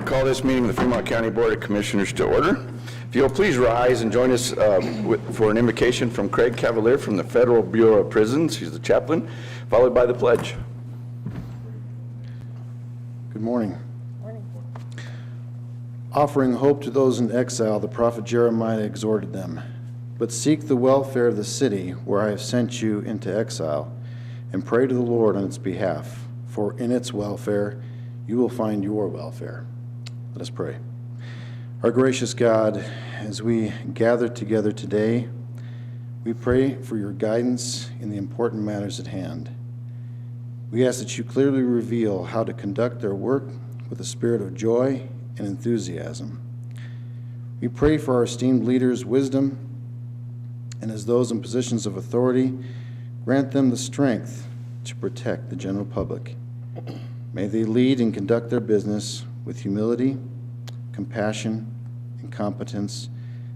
Call this meeting of the Fremont County Board of Commissioners to order. If you'll please rise and join us for an invocation from Craig Cavalier from the Federal Bureau of Prisons. He's the chaplain, followed by the pledge. Good morning. Offering hope to those in exile, the prophet Jeremiah exhorted them, "But seek the welfare of the city where I have sent you into exile, and pray to the Lord on its behalf, for in its welfare you will find your welfare." Let us pray. Our gracious God, as we gather together today, we pray for your guidance in the important matters at hand. We ask that you clearly reveal how to conduct their work with a spirit of joy and enthusiasm. We pray for our esteemed leaders' wisdom, and as those in positions of authority, grant them the strength to protect the general public. May they lead and conduct their business with humility, compassion, and competence,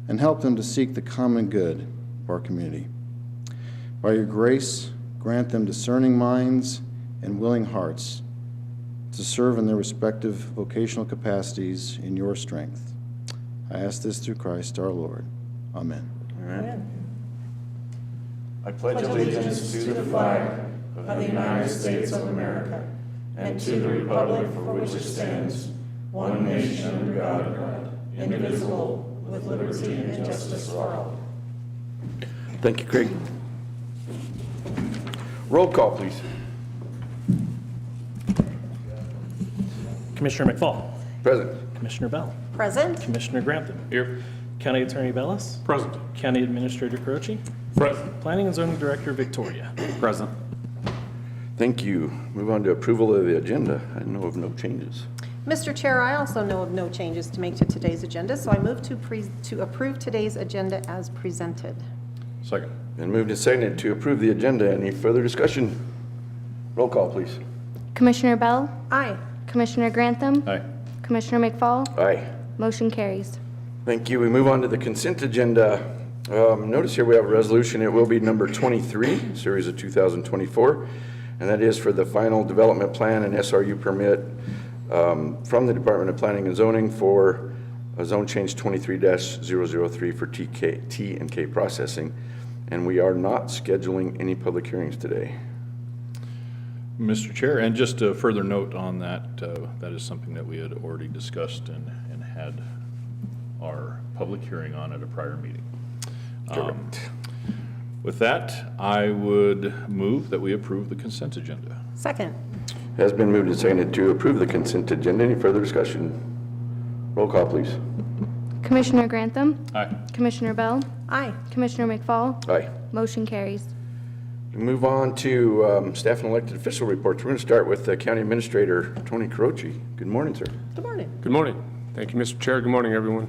and help them to seek the common good of our community. By your grace, grant them discerning minds and willing hearts to serve in their respective vocational capacities in your strength. I ask this through Christ our Lord. Amen. Amen. I pledge allegiance to the flag of the United States of America and to the republic for which it stands, one nation under God, indivisible, with liberty and justice for all. Thank you, Craig. Roll call, please. Commissioner McFall. Present. Commissioner Bell. Present. Commissioner Grantham. Here. County Attorney Bellis. Present. County Administrator Croce. Present. Planning and Zoning Director Victoria. Present. Thank you. Move on to approval of the agenda. I know of no changes. Mr. Chair, I also know of no changes to make to today's agenda, so I move to approve today's agenda as presented. Second. Been moved and seconded to approve the agenda. Any further discussion? Roll call, please. Commissioner Bell, Aye. Commissioner Grantham, Aye. Commissioner McFall, Aye. motion carries. Thank you. We move on to the consent agenda. Notice here we have a resolution. It will be number 23, series of 2024, and that is for the final development plan and SRU permit from the Department of Planning and Zoning for a zone change 23-003 for T and K processing. And we are not scheduling any public hearings today. Mr. Chair, and just a further note on that, that is something that we had already discussed and had our public hearing on at a prior meeting. Correct. With that, I would move that we approve the consent agenda. Second. Has been moved and seconded to approve the consent agenda. Any further discussion? Roll call, please. Commissioner Grantham, Aye. Commissioner Bell, Aye. Commissioner McFall, Aye. motion carries. We move on to staff and elected official reports. We're going to start with County Administrator Tony Croce. Good morning, sir. Good morning. Good morning. Thank you, Mr. Chair. Good morning, everyone.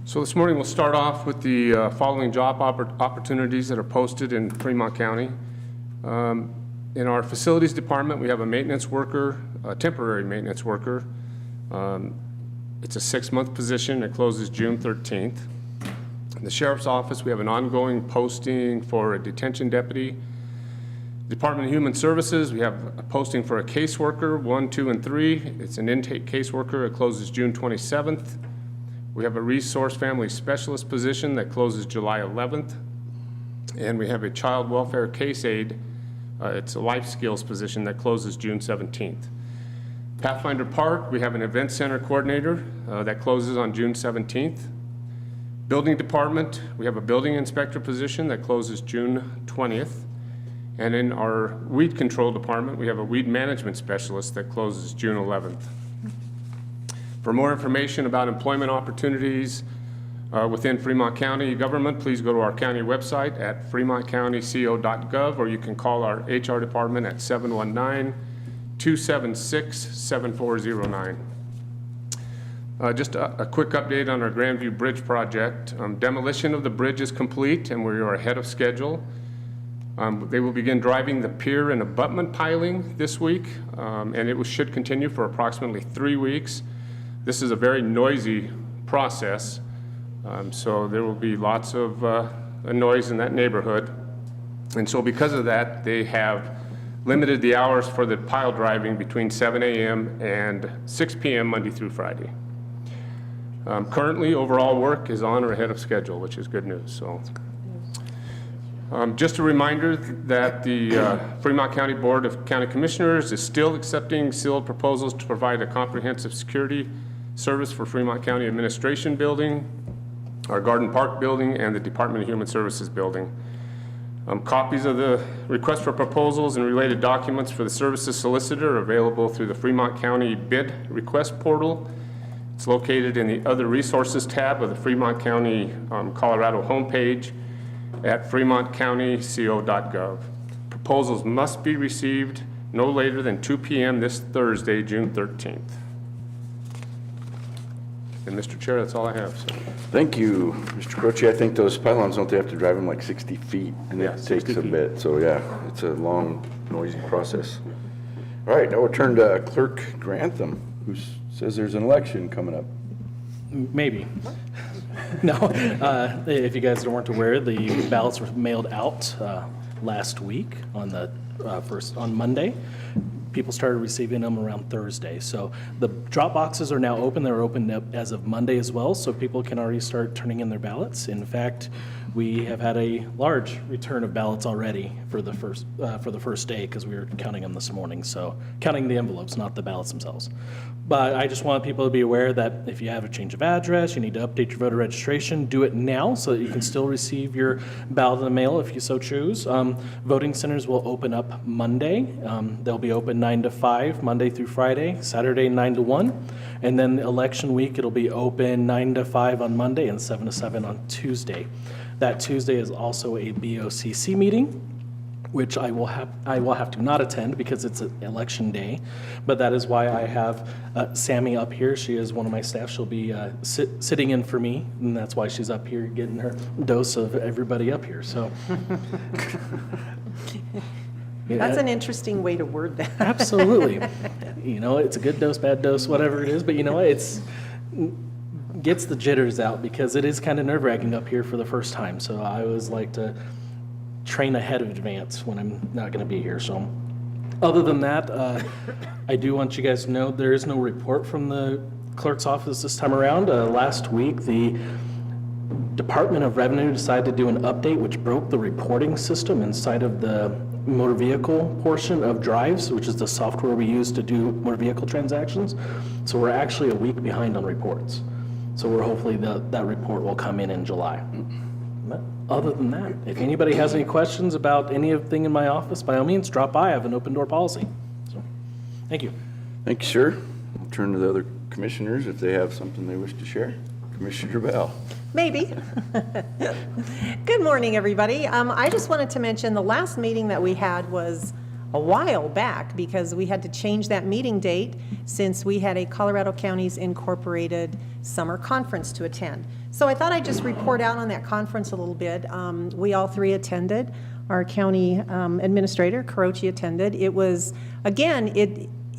So this morning we'll start off with the following job opportunities that are posted in Fremont County. In our facilities department, we have a maintenance worker, a temporary maintenance worker. It's a 6-month position. It closes June 13th. In the Sheriff's Office, we have an ongoing posting for a detention deputy. Department of Human Services, we have a posting for a caseworker, 1, 2, and 3. It's an intake caseworker. It closes June 27th. We have a resource family specialist position that closes July 11th. And we have a child welfare case aide. It's a life skills position that closes June 17th. Pathfinder Park, we have an event center coordinator that closes on June 17th. Building department, we have a building inspector position that closes June 20th. And in our weed control department, we have a weed management specialist that closes June 11th. For more information about employment opportunities within Fremont County government, please go to our county website at fremontcountyco.gov, or you can call our HR department at 719-276-7409. Just a quick update on our Grandview Bridge project. Demolition of the bridge is complete and we are ahead of schedule. They will begin driving the pier and abutment piling this week, and it should continue for approximately 3 weeks. This is a very noisy process, so there will be lots of noise in that neighborhood. And so because of that, they have limited the hours for the pile driving between 7 a.m. and 6 p.m. Monday through Friday. Currently, overall work is on or ahead of schedule, which is good news. So, just a reminder that the Fremont County Board of County Commissioners is still accepting sealed proposals to provide a comprehensive security service for Fremont County Administration Building, our Garden Park Building, and the Department of Human Services Building. Copies of the request for proposals and related documents for the services solicited are available through the Fremont County Bid Request Portal. It's located in the Other Resources tab of the Fremont County, Colorado homepage at fremontcountyco.gov. Proposals must be received no later than 2 p.m. this Thursday, June 13th. And Mr. Chair, that's all I have. So. Thank you, Mr. Croce. I think those pylons, don't they have to drive them like 60 feet? And Yeah, it 60 takes a feet. bit, so yeah, it's a long, noisy process. All right, now we'll turn to Clerk Grantham, who says there's an election coming up. Maybe. No, if you guys weren't aware, the ballots were mailed out last week on the on Monday. People started receiving them around Thursday. So the drop boxes are now open. They're open as of Monday as well, so people can already start turning in their ballots. In fact, we have had a large return of ballots already for the first day because we were counting them this morning. So counting the envelopes, not the ballots themselves. But I just want people to be aware that if you have a change of address, you need to update your voter registration, do it now so that you can still receive your ballot in the mail if you so choose. Voting centers will open up Monday. They'll be open 9 to 5, Monday through Friday, Saturday 9 to 1. And then election week, it'll be open 9 to 5 on Monday and 7 to 7 on Tuesday. That Tuesday is also a BOCC meeting, which I will have to not attend because it's an election day, but that is why I have Sammy up here. She is one of my staff. She'll be sitting in for me, and that's why she's up here getting her dose of everybody up here. So, That's an interesting way to word that. absolutely, you know, it's a good dose, bad dose, whatever it is, but you know what, it's gets the jitters out because it is kind of nerve-wracking up here for the first time. So I always like to train ahead of advance when I'm not going to be here. So other than that, I do want you guys to know there is no report from the clerk's office this time around. Last week, the Department of Revenue decided to do an update which broke the reporting system inside of the motor vehicle portion of Drives, which is the software we use to do motor vehicle transactions. So we're actually a week behind on reports. So we're hopefully that report will come in July. But other than that, if anybody has any questions about anything in my office, by all means, drop by. I have an open door policy. So, thank you. Thank you, sir. I'll turn to the other commissioners if they have something they wish to share. Commissioner Bell. Maybe. Good morning, everybody. I just wanted to mention the last meeting that we had was a while back because we had to change that meeting date since we had a Colorado Counties Incorporated summer conference to attend. So I thought I'd just report out on that conference a little bit. We all three attended. Our county administrator, Croce, attended. It was, again,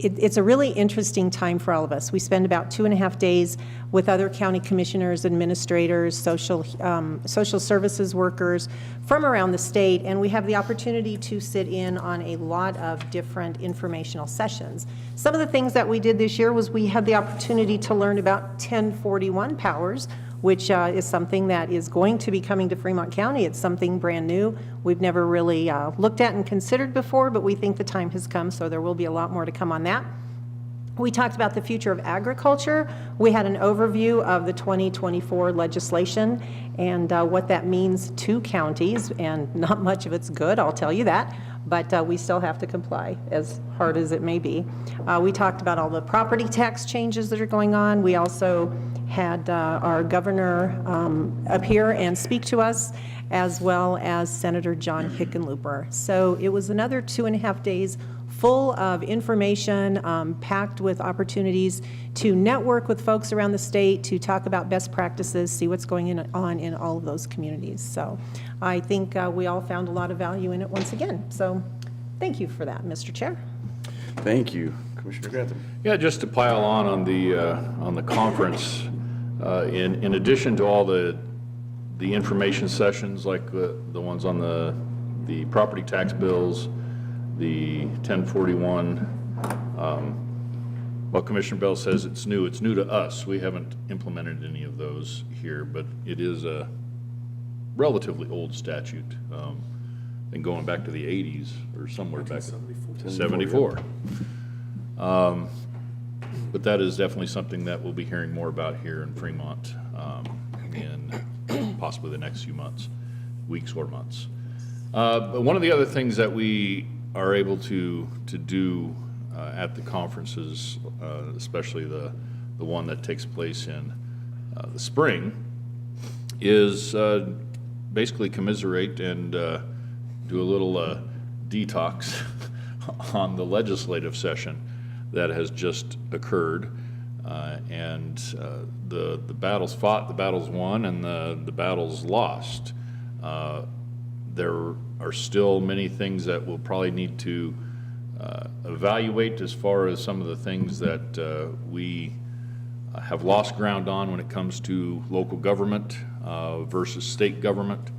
it's a really interesting time for all of us. We spend about 2.5 days with other county commissioners, administrators, social services workers from around the state, and we have the opportunity to sit in on a lot of different informational sessions. Some of the things that we did this year was we had the opportunity to learn about 1041 powers, which is something that is going to be coming to Fremont County. It's something brand new. We've never really looked at and considered before, but we think the time has come, so there will be a lot more to come on that. We talked about the future of agriculture. We had an overview of the 2024 legislation and what that means to counties, and not much of it's good, I'll tell you that, but we still have to comply, as hard as it may be. We talked about all the property tax changes that are going on. We also had our governor up here and speak to us, as well as Senator John Hickenlooper. So it was another 2.5 days full of information, packed with opportunities to network with folks around the state, to talk about best practices, see what's going on in all of those communities. So I think we all found a lot of value in it once again. So thank you for that, Mr. Chair. Thank you. Commissioner Grantham. Yeah, just to pile on the conference, in addition to all the information sessions like the ones on the property tax bills, The 1041, well, Commissioner Bell says it's new to us. We haven't implemented any of those here, but it is a relatively old statute. And going back to the 80s or somewhere back to 74. But that is definitely something that we'll be hearing more about here in Fremont in possibly the next few months, weeks or months. But one of the other things that we are able to do at the conferences, especially the one that takes place in the spring, is basically commiserate and do a little detox on the legislative session that has just occurred. And the battles fought, the battles won, and the battles lost. There are still many things that we'll probably need to evaluate as far as some of the things that we have lost ground on when it comes to local government versus state government.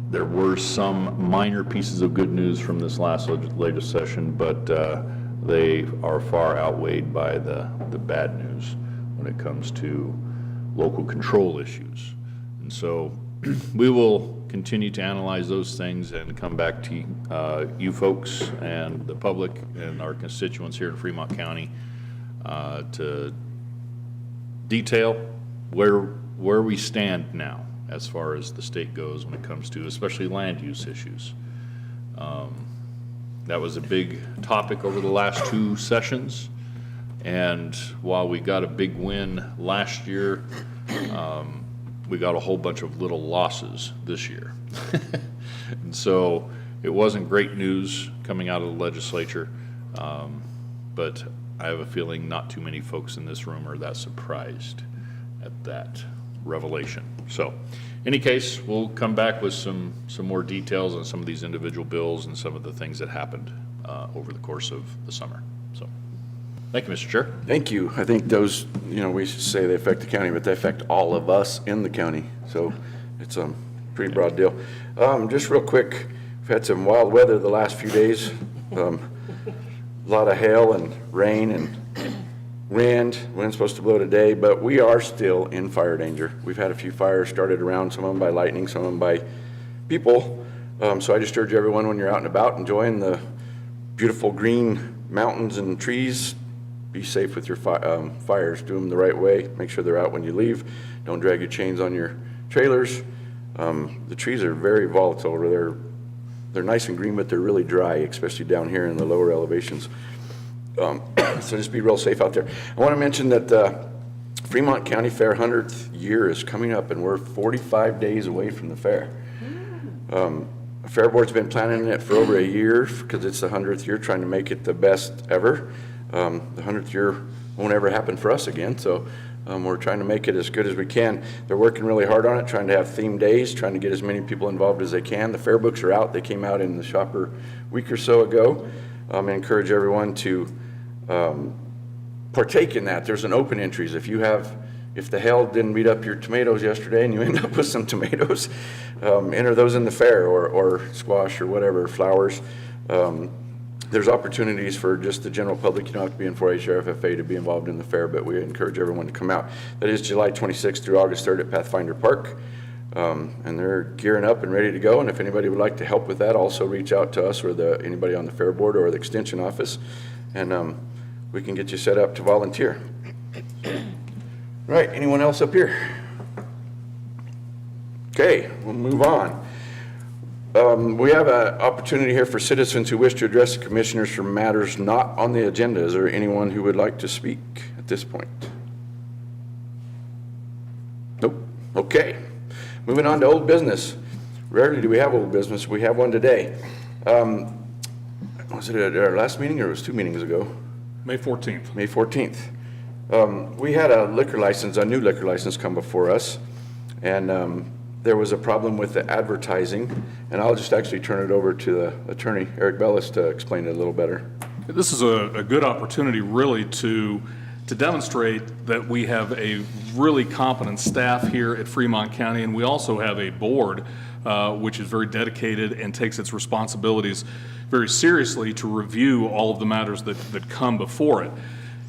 There were some minor pieces of good news from this last legislative session, but they are far outweighed by the bad news when it comes to local control issues. And so we will continue to analyze those things and come back to you folks and the public and our constituents here in Fremont County to detail where we stand now as far as the state goes when it comes to especially land use issues. That was a big topic over the last 2 sessions, and while we got a big win last year, we got a whole bunch of little losses this year. And so it wasn't great news coming out of the legislature, but I have a feeling not too many folks in this room are that surprised at that revelation. So, in any case, we'll come back with some more details on some of these individual bills and some of the things that happened over the course of the summer. So, thank you, Mr. Chair. Thank you. I think those, we should say they affect the county, but they affect all of us in the county. So it's a pretty broad deal. Just real quick, we've had some wild weather the last few days. A lot of hail and rain and wind's supposed to blow today, but we are still in fire danger. We've had a few fires started around, some of them by lightning, some of them by people. So I just urge everyone, when you're out and about enjoying the beautiful green mountains and trees, be safe with your fires. Do them the right way. Make sure they're out when you leave. Don't drag your chains on your trailers. The trees are very volatile. They're nice and green, but they're really dry, especially down here in the lower elevations. So just be real safe out there. I want to mention that the Fremont County Fair 100th year is coming up, and we're 45 days away from the fair. The Fair Board's been planning it for over a year because it's the 100th year, trying to make it the best ever. The 100th year won't ever happen for us again, so we're trying to make it as good as we can. They're working really hard on it, trying to have themed days, trying to get as many people involved as they can. The fair books are out. They came out in the shopper a week or so ago. I encourage everyone to partake in that. There's an open entries. If the hail didn't beat up your tomatoes yesterday and you end up with some tomatoes, enter those in the fair, or squash or whatever, flowers. There's opportunities for just the general public. You don't have to be in 4-H or FFA to be involved in the fair, but we encourage everyone to come out. That is July 26th through August 3rd at Pathfinder Park. And they're gearing up and ready to go. And if anybody would like to help with that, also reach out to us or anybody on the fair board or the extension office, and we can get you set up to volunteer. Right, anyone else up here? Okay, we'll move on. We have an opportunity here for citizens who wish to address the commissioners for matters not on the agenda. Is there anyone who would like to speak at this point? Nope. Okay. Moving on to old business. Rarely do we have old business. We have one today. Was it at our last meeting, or it was 2 meetings ago? May 14th. May 14th. We had a new liquor license come before us, and there was a problem with the advertising, and I'll just actually turn it over to the attorney, Eric Bellis, to explain it a little better. This is a good opportunity really to demonstrate that we have a really competent staff here at Fremont County, and we also have a board which is very dedicated and takes its responsibilities very seriously to review all of the matters that come before it.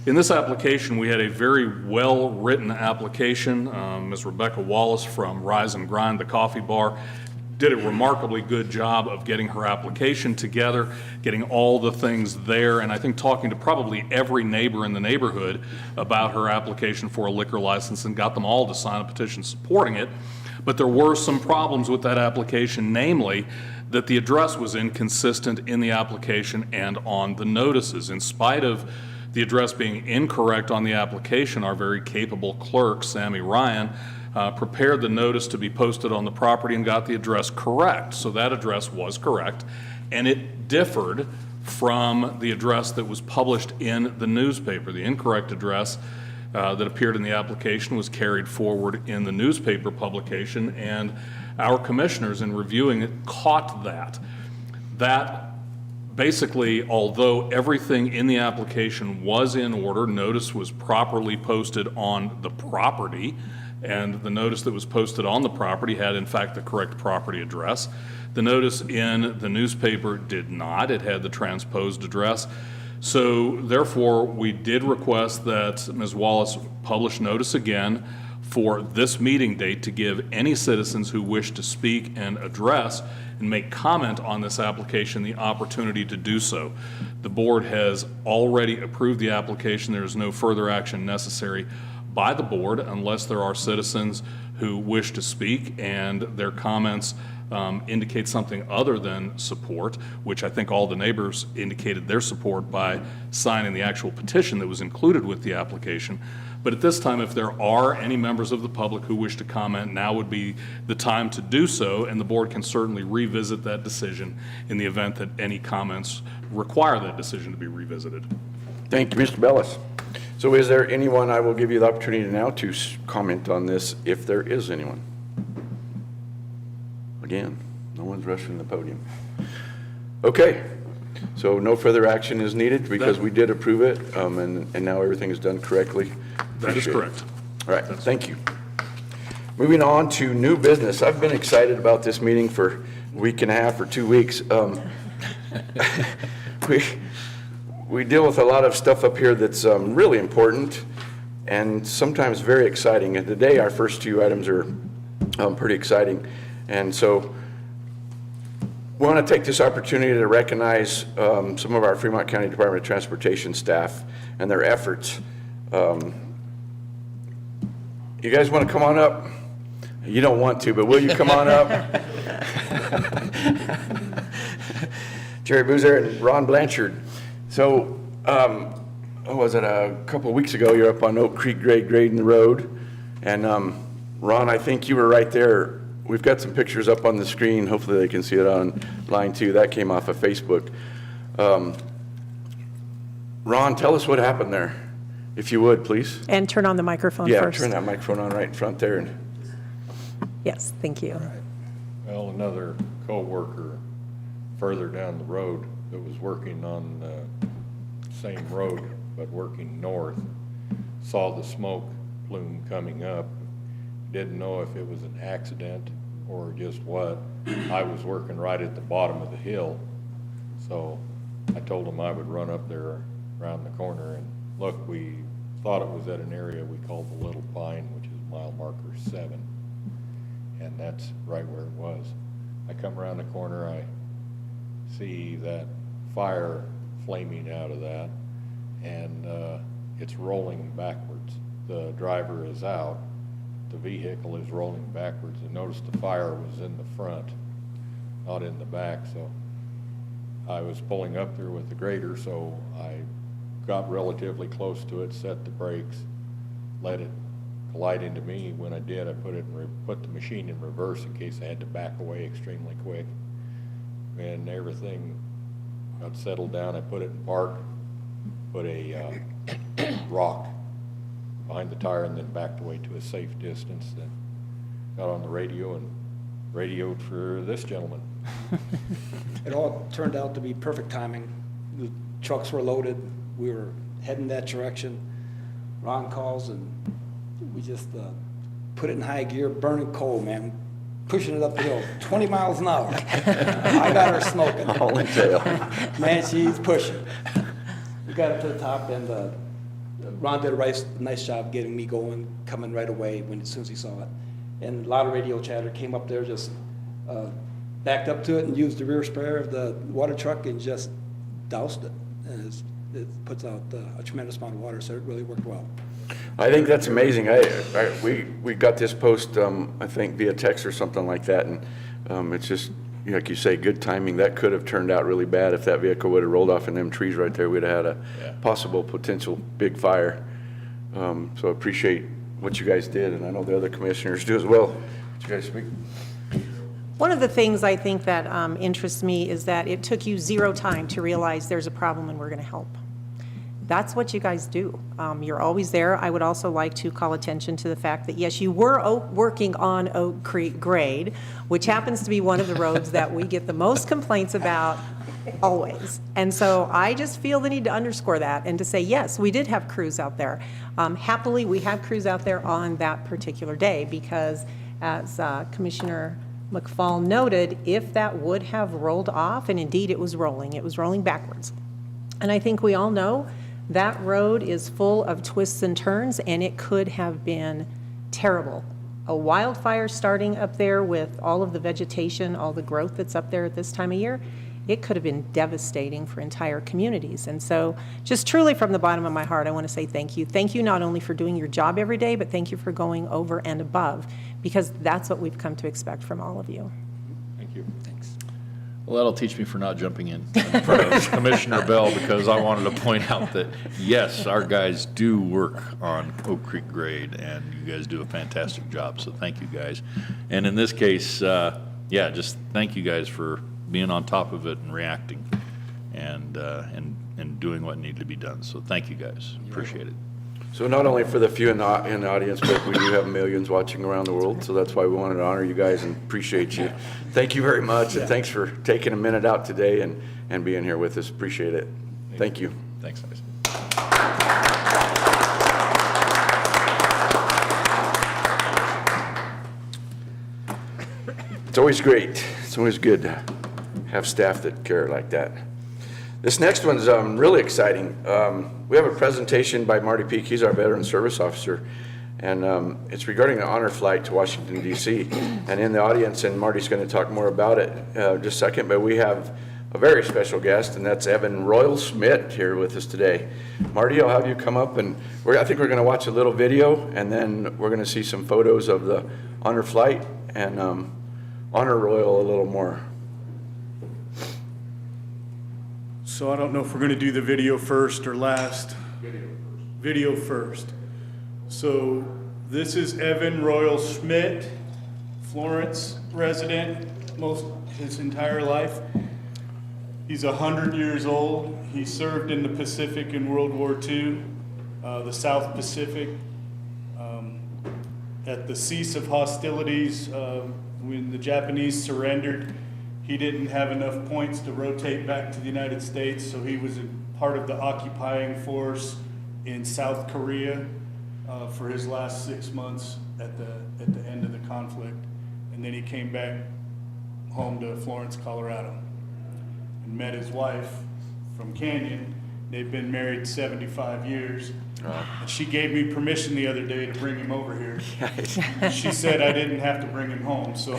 In this application, we had a very well-written application. Ms. Rebecca Wallace from Rise and Grind, the coffee bar, did a remarkably good job of getting her application together, getting all the things there, and I think talking to probably every neighbor in the neighborhood about her application for a liquor license and got them all to sign a petition supporting it. But there were some problems with that application, namely that the address was inconsistent in the application and on the notices. In spite of the address being incorrect on the application, our very capable clerk, Sammy Ryan, prepared the notice to be posted on the property and got the address correct. So that address was correct, and it differed from the address that was published in the newspaper. The incorrect address that appeared in the application was carried forward in the newspaper publication, and our commissioners, in reviewing it, caught that. That basically, although everything in the application was in order, notice was properly posted on the property, and the notice that was posted on the property had in fact the correct property address. The notice in the newspaper did not. It had the transposed address. So therefore, we did request that Ms. Wallace publish notice again for this meeting date to give any citizens who wish to speak and address and make comment on this application the opportunity to do so. The board has already approved the application. There is no further action necessary by the board unless there are citizens who wish to speak and their comments indicate something other than support, which I think all the neighbors indicated their support by signing the actual petition that was included with the application. But at this time, if there are any members of the public who wish to comment, now would be the time to do so, and the board can certainly revisit that decision in the event that any comments require that decision to be revisited. Thank you, Mr. Bellis. So is there anyone, I will give you the opportunity now to comment on this, if there is anyone. Again, no one's rushing the podium. Okay, so no further action is needed because we did approve it, and now everything is done correctly. That is correct. All right, thank you. Moving on to new business. I've been excited about this meeting for a week and a half or 2 weeks. We deal with a lot of stuff up here that's really important and sometimes very exciting. And today, our first two items are pretty exciting. And so we want to take this opportunity to recognize some of our Fremont County Department of Transportation staff and their efforts. You guys want to come on up? You don't want to, but will you come on up? Jerry Boozer and Ron Blanchard. So, what was it, a couple of weeks ago, you're up on Oak Creek grade grading the road. And Ron, I think you were right there. We've got some pictures up on the screen. Hopefully they can see it online too. That came off of Facebook. Ron, tell us what happened there, if you would, please. And turn on the microphone Yeah, first. turn that microphone on right in front there. Yes, thank you. Well, another co-worker further down the road that was working on the same road, but working north, saw the smoke plume coming up. Didn't know if it was an accident or just what. I was working right at the bottom of the hill, so I told him I would run up there around the corner and look. We thought it was at an area we called the Little Pine, which is mile marker 7, and that's right where it was. I come around the corner, I see that fire flaming out of that, and it's rolling backwards. The driver is out, the vehicle is rolling backwards, and notice the fire was in the front, not in the back. So I was pulling up there with the grader, so I got relatively close to it, set the brakes, let it collide into me. When I did, I put the machine in reverse in case I had to back away extremely quick. And everything got settled down. I put it in park, put a rock behind the tire, and then backed away to a safe distance. Then got on the radio and radioed for this gentleman. It all turned out to be perfect timing. The trucks were loaded. We were heading that direction. Ron calls, and we just put it in high gear, burning coal, man. pushing it up the hill, 20 miles an hour. I got her smoking. All in tail. Man, she's pushing. We got up to the top, and Ron did a nice job getting me going, coming right away as soon as he saw it. And a lot of radio chatter came up there, just backed up to it and used the rear sprayer of the water truck and just doused it. And it puts out a tremendous amount of water, so it really worked well. I think that's amazing. We got this post, I think via text or something like that, and it's just, like you say, good timing. That could have turned out really bad if that vehicle would have rolled off in them trees right there. We'd have had a possible potential big fire. So I appreciate what you guys did, and I know the other commissioners do as well. Did you guys speak? One of the things I think that interests me is that it took you 0 time to realize there's a problem and we're going to help. That's what you guys do. You're always there. I would also like to call attention to the fact that, yes, you were working on Oak Creek Grade, which happens to be one of the roads that we get the most complaints about always. And so I just feel the need to underscore that and to say, yes, we did have crews out there. Happily, we had crews out there on that particular day because, as Commissioner McFall noted, if that would have rolled off, and indeed it was rolling backwards. And I think we all know that road is full of twists and turns, and it could have been terrible. A wildfire starting up there with all of the vegetation, all the growth that's up there at this time of year, it could have been devastating for entire communities. And so just truly from the bottom of my heart, I want to say thank you. Thank you not only for doing your job every day, but thank you for going over and above, because that's what we've come to expect from all of you. Thank you. Thanks. Well, that'll teach me for not jumping in front of Commissioner Bell, because I wanted to point out that, yes, our guys do work on Oak Creek Grade, and you guys do a fantastic job, so thank you guys. And in this case, just thank you guys for being on top of it and reacting and doing what needed to be done. So thank you guys. Appreciate it. So not only for the few in the audience, but we do have millions watching around the world, so that's why we wanted to honor you guys and appreciate you. Thank you very much, and thanks for taking a minute out today and being here with us. Appreciate it. Thank you. Thanks, guys. It's always great. It's always good to have staff that care like that. This next one's really exciting. We have a presentation by Marty Peak. He's our Veteran Service Officer, and it's regarding the honor flight to Washington, D.C. And in the audience, and Marty's going to talk more about it just a second, but we have a very special guest, and that's Evan Royal Schmidt here with us today. Marty, I'll have you come up, and I think we're going to watch a little video, and then we're going to see some photos of the honor flight and honor Royal a little more. So I don't know if we're going to do the video first or last. Video first. So this is Evan Royal Schmidt, Florence resident his entire life. He's 100 years old. He served in the Pacific in World War II, the South Pacific. At the cease of hostilities, when the Japanese surrendered, he didn't have enough points to rotate back to the United States, so he was a part of the occupying force in South Korea for his last 6 months at the end of the conflict. And then he came back home to Florence, Colorado, and met his wife from Canyon. They've been married 75 years. And she gave me permission the other day to bring him over here. She said I didn't have to bring him home, so.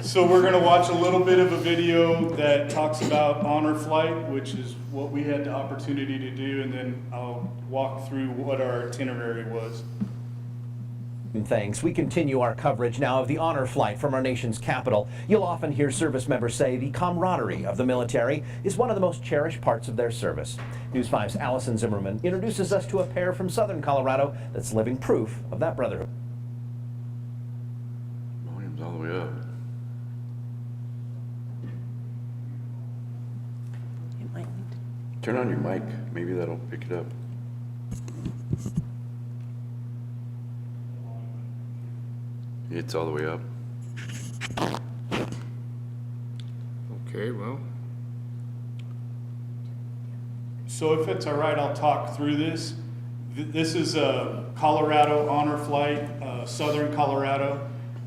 So we're gonna watch a little bit of a video that talks about honor flight, which is what we had the opportunity to do, and then I'll walk through what our itinerary was. Thanks. We continue our coverage now of the honor flight from our nation's capital. You'll often hear service members say the camaraderie of the military is one of the most cherished parts of their service. News 5's Allison Zimmerman introduces us to a pair from southern Colorado that's living proof of that brotherhood. Volume's all the way up. Turn on your mic. Maybe that'll pick it up. It's all the way up. Okay, well. So if it's all right, I'll talk through this. This is a Colorado honor flight, southern Colorado,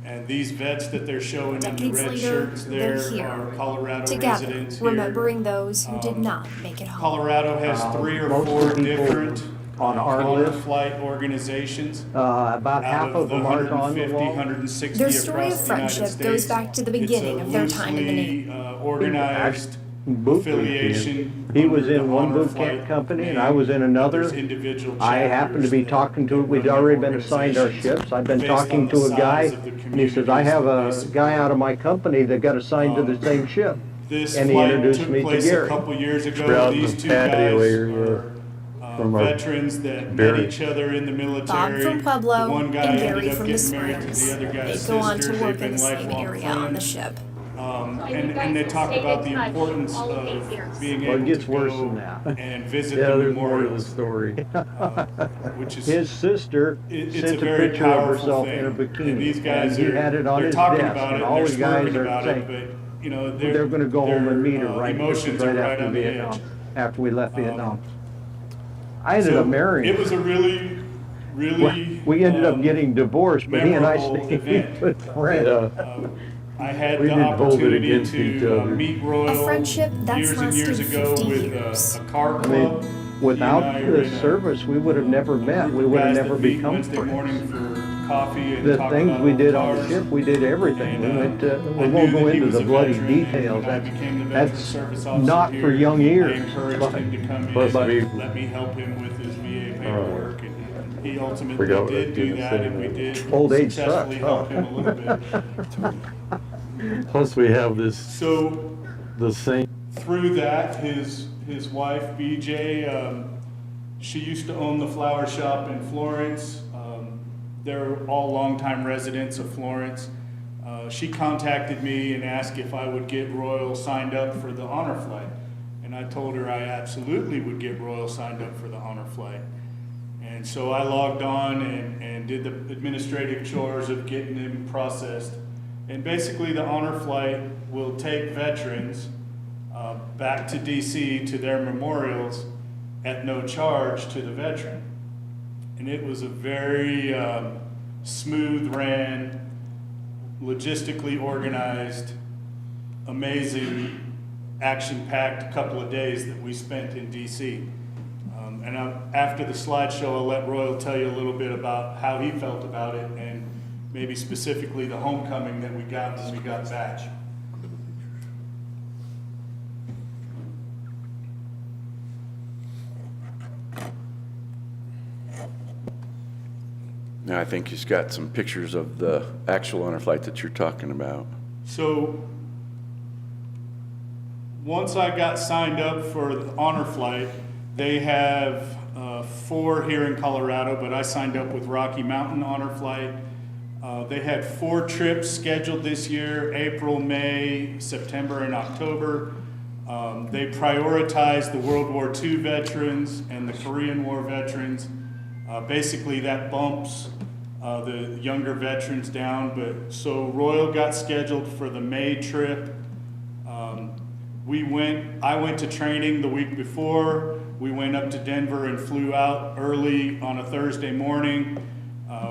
And these vets that they're showing in the Decades red later, shirts they're there here, are Colorado together, residents here. remembering those who did not make it home. Colorado has 3 or most 4 of the people different on our honor list, flight organizations. about half Out of them aren't on the 150, wall. 160 Their story across of the United friendship goes States. back to the beginning of their time in the Navy. It's a loosely organized Boot camp. affiliation. He was under in the one honor boot camp flight company and name. I was in another. There's individual I happened to be chapters talking to, that we'd run already their been assigned our organizations ships. I've been based talking on the to a guy size of the and he says, I communities have that a basically- guy out of my company that got assigned to the same ship. This And he flight introduced took me to place a Gary. couple years ago. We're out in These the 2 patio guys area are from our veterans that met Barry. each other in the military. Bob from Pueblo The one guy and Gary ended up from the getting married to Springs. the other guy's They go on sister. to work They've in the been same lifelong area on the friends. ship. And they talk about the importance of being Well, it able gets to worse go than that. and visit Yeah, the there's more to the memorials, story. which is His sister it's sent a a very picture of powerful herself thing. in a And bikini. these guys And he are had it on they're his talking desk. about And it, all they're the guys smirking are about it, saying, but you know they're gonna go home and meet her right, emotions are right right after on the Vietnam, edge. after we left Vietnam. I ended So up marrying it her. was a really, really. We ended up getting divorced, but he and I memorable stayed event. good friends. I had We the didn't hold it opportunity against each to other. meet Royal A friendship that's years and years lasted ago 50 with years. a car I mean, club. without He and I are in the a service, we would have never met. We would have guys never that meet become Wednesday friends. morning for coffee and The talk things about we old did on the cars. ship, we did everything. We And, went to, I we knew won't that go he into was the a bloody veteran, and details. when I became the veteran That's service officer not for here, young I ears. encouraged But him to come Plus in we- and let me help him with his VA paperwork, and he ultimately Forgot what I did was do gonna that, say and we now. did Old age successfully sucks, help huh? him a little bit. Plus we have this, So the same, through that, his wife, BJ, she used to own the flower shop in Florence. They're all longtime residents of Florence. She contacted me and asked if I would get Royal signed up for the honor flight. And I told her I absolutely would get Royal signed up for the honor flight. And so I logged on and did the administrative chores of getting him processed. And basically, the honor flight will take veterans back to DC to their memorials at no charge to the veteran. And it was a very smooth ran, logistically organized, amazing, action-packed couple of days that we spent in DC. After the slideshow, I'll let Royal tell you a little bit about how he felt about it and maybe specifically the homecoming that we got when we got back. Now, I think he's got some pictures of the actual honor flight that you're talking about. So, once I got signed up for the honor flight, they have 4 here in Colorado, but I signed up with Rocky Mountain Honor Flight. They had 4 trips scheduled this year: April, May, September, and October. They prioritized the World War II veterans and the Korean War veterans. Basically, that bumps the younger veterans down. But so Royal got scheduled for the May trip. I went to training the week before. We went up to Denver and flew out early on a Thursday morning.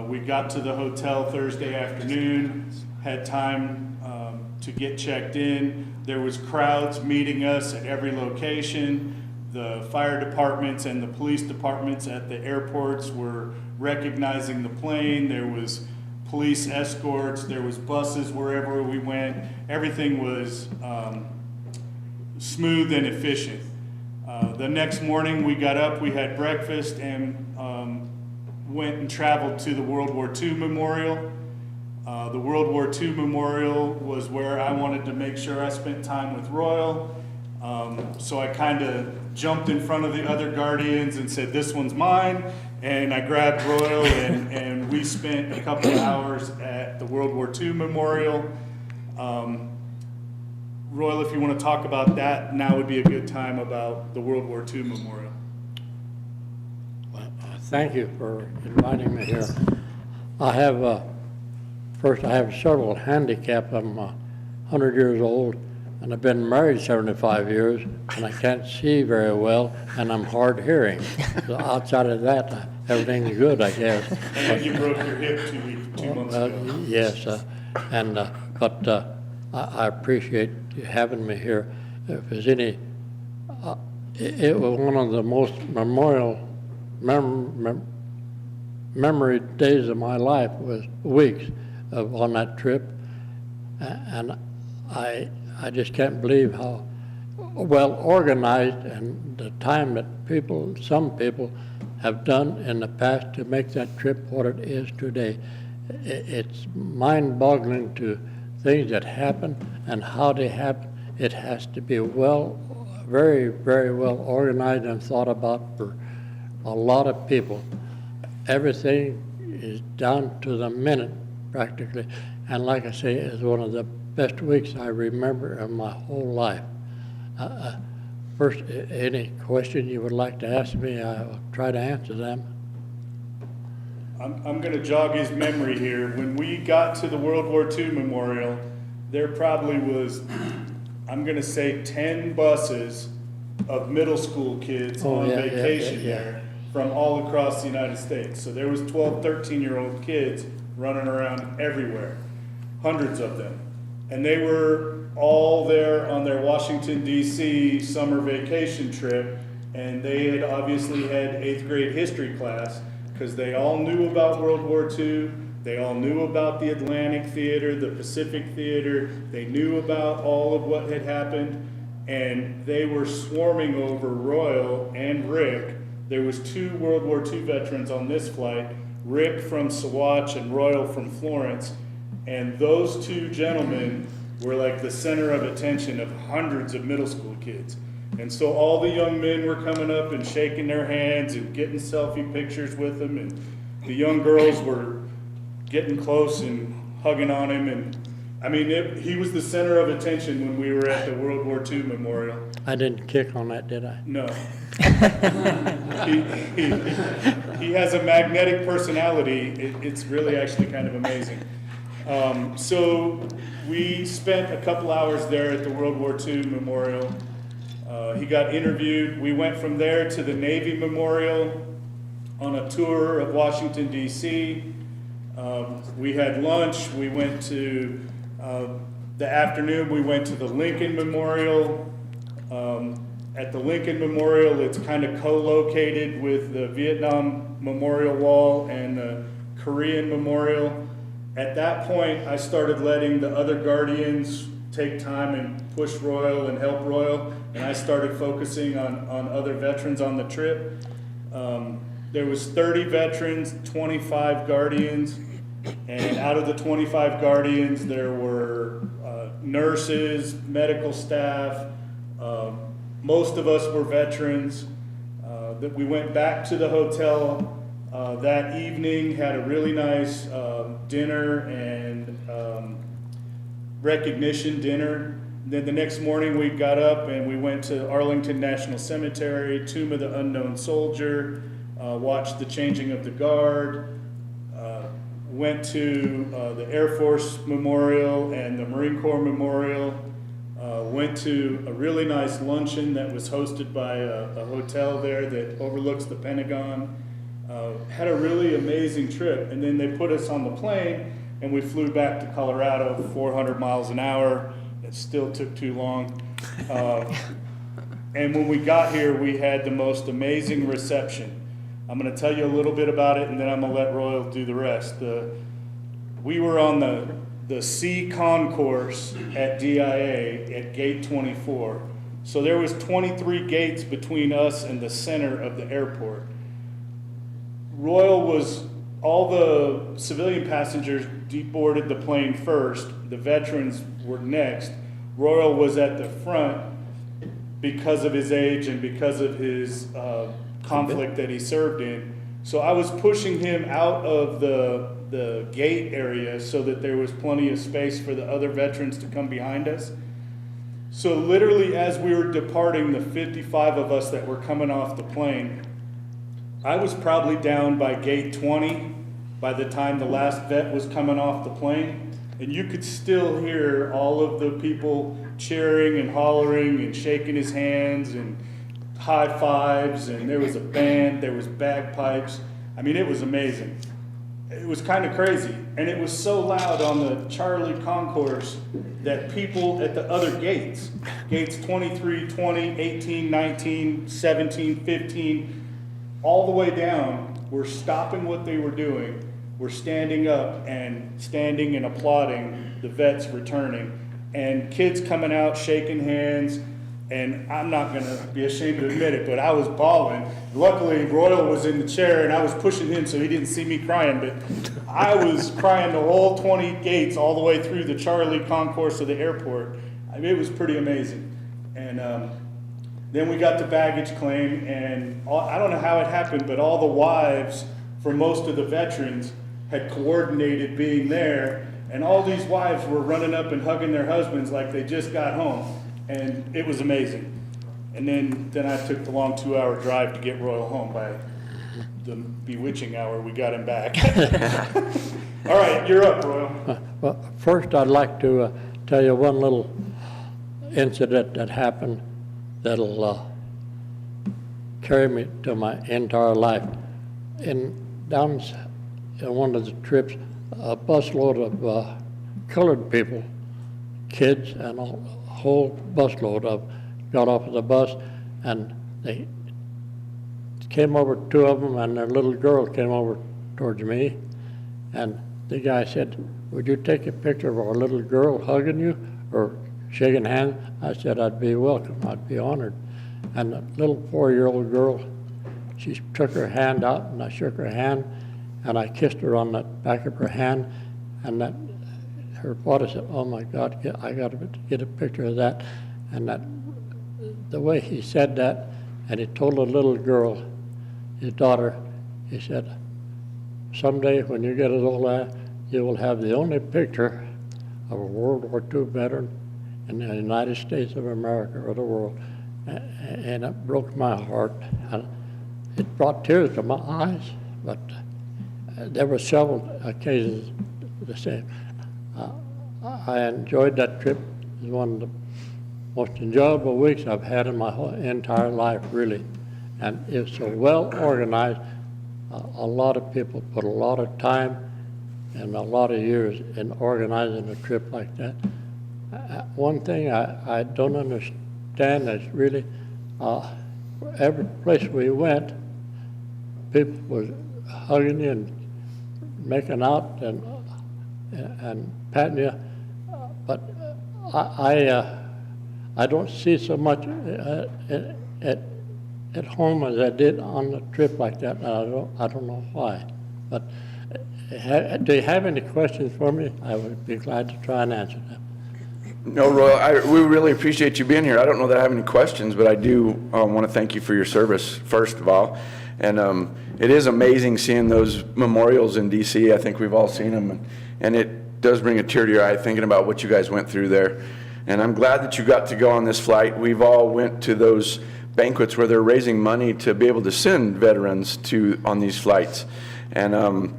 We got to the hotel Thursday afternoon, had time to get checked in. There was crowds meeting us at every location. The fire departments and the police departments at the airports were recognizing the plane. There was police escorts. There was buses wherever we went. Everything was smooth and efficient. The next morning we got up, we had breakfast, and went and traveled to the World War II Memorial. The World War II Memorial was where I wanted to make sure I spent time with Royal. So I kind of jumped in front of the other Guardians and said, "This one's mine." And I grabbed Royal and we spent a couple of hours at the World War II Memorial. Royal, if you want to talk about that, now would be a good time about the World War II Memorial. Thank you for inviting me here. I have, first I have several handicaps. I'm 100 years old and I've been married 75 years and I can't see very well and I'm hard hearing. So outside of that, everything's good, I guess. And you broke your hip 2 months ago. Yes, But I appreciate you having me here. If there's any, it was one of the most memorial memory days of my life, was weeks on that trip. And I just can't believe how well organized and the time that some people have done in the past to make that trip what it is today. It's mind-boggling to things that happen and how they happen. It has to be very, very well organized and thought about for a lot of people. Everything is down to the minute, practically. And like I say, it's one of the best weeks I remember in my whole life. First, any question you would like to ask me, I'll try to answer them. I'm going to jog his memory here. When we got to the World War II Memorial, there probably was, I'm going to say, 10 buses of middle school kids on vacation there from all across the United States. So there was 12, 13-year-old kids running around everywhere, hundreds of them. And they were all there on their Washington, D.C. summer vacation trip, and they had obviously had 8th grade history class, because they all knew about World War II, they all knew about the Atlantic Theater, the Pacific Theater, they knew about all of what had happened, and they were swarming over Royal and Rick. There was 2 World War II veterans on this flight, Rick from Saguache and Royal from Florence, and those 2 gentlemen were like the center of attention of hundreds of middle school kids. And so all the young men were coming up and shaking their hands and getting selfie pictures with them, and the young girls were getting close and hugging on him. And I mean, he was the center of attention when we were at the World War II Memorial. I didn't kick on that, did I? No. He has a magnetic personality. It's really actually kind of amazing. So we spent a couple hours there at the World War II Memorial. He got interviewed. We went from there to the Navy Memorial on a tour of Washington, D.C. We had lunch. We went to, the afternoon, we went to the Lincoln Memorial. At the Lincoln Memorial, it's kind of co-located with the Vietnam Memorial Wall and the Korean Memorial. At that point, I started letting the other Guardians take time and push Royal and help Royal, and I started focusing on other veterans on the trip. There was 30 veterans, 25 Guardians, and out of the 25 Guardians, there were nurses, medical staff. Most of us were veterans. That we went back to the hotel that evening, had a really nice dinner and recognition dinner. Then the next morning we got up and we went to Arlington National Cemetery, Tomb of the Unknown Soldier, watched the changing of the guard, went to the Air Force Memorial and the Marine Corps Memorial, went to a really nice luncheon that was hosted by a hotel there that overlooks the Pentagon. Had a really amazing trip, and then they put us on the plane and we flew back to Colorado, 400 miles an hour. It still took too long. And when we got here, we had the most amazing reception. I'm going to tell you a little bit about it, and then I'm going to let Royal do the rest. We were on the C concourse at DIA at gate 24. So there was 23 gates between us and the center of the airport. Royal was, all the civilian passengers deboarded the plane first. The veterans were next. Royal was at the front because of his age and because of his conflict that he served in. So I was pushing him out of the gate area so that there was plenty of space for the other veterans to come behind us. So literally as we were departing, the 55 of us that were coming off the plane, I was probably down by gate 20 by the time the last vet was coming off the plane. And you could still hear all of the people cheering and hollering and shaking his hands and high fives. And there was a band, there was bagpipes. I mean, it was amazing. it was kind of crazy. And it was so loud on the Charlie concourse that people at the other gates, gates 23, 20, 18, 19, 17, 15, all the way down, were stopping what they were doing, were standing up and standing and applauding the vets returning, and kids coming out shaking hands. And I'm not gonna be ashamed to admit it, but I was bawling. Luckily, Royal was in the chair and I was pushing him so he didn't see me crying, but I was crying the whole 20 gates all the way through the Charlie concourse of the airport. I mean, it was pretty amazing. And then we got the baggage claim, and I don't know how it happened, but all the wives for most of the veterans had coordinated being there, and all these wives were running up and hugging their husbands like they just got home. And it was amazing. And then I took the long 2-hour drive to get Royal home. By the bewitching hour, we got him back. All right, you're up, Royal. Well, first, I'd like to tell you one little incident that happened that'll carry me to my entire life. Down in one of the trips, a busload of colored people, kids, and a whole busload of got off of the bus, and they came over, 2 of them, and their little girl came over towards me, and the guy said, "Would you take a picture of our little girl hugging you or shaking hands?" I said, "I'd be welcome, I'd be honored." And the little 4-year-old girl, she took her hand out, and I shook her hand, and I kissed her on the back of her hand, and that her father said, "Oh my God, I got to get a picture of that." And that, the way he said that, and he told the little girl, his daughter, he said, "Someday when you get as old as I, you will have the only picture of a World War II veteran in the United States of America or the world." And it broke my heart. And it brought tears to my eyes, but there were several occasions the same. I enjoyed that trip. It was one of the most enjoyable weeks I've had in my whole entire life, really. And it was so well organized. A lot of people put a lot of time and a lot of years in organizing a trip like that. One thing I don't understand is really, every place we went, people were hugging you and making out and patting you. But I don't see so much at home as I did on a trip like that. I don't know why. But do you have any questions for me? I would be glad to try and answer them. No, Royal, we really appreciate you being here. I don't know that I have any questions, but I do want to thank you for your service, first of all. And it is amazing seeing those memorials in D.C. I think we've all seen them, and it does bring a tear to your eye thinking about what you guys went through there. And I'm glad that you got to go on this flight. We've all went to those banquets where they're raising money to be able to send veterans on these flights. And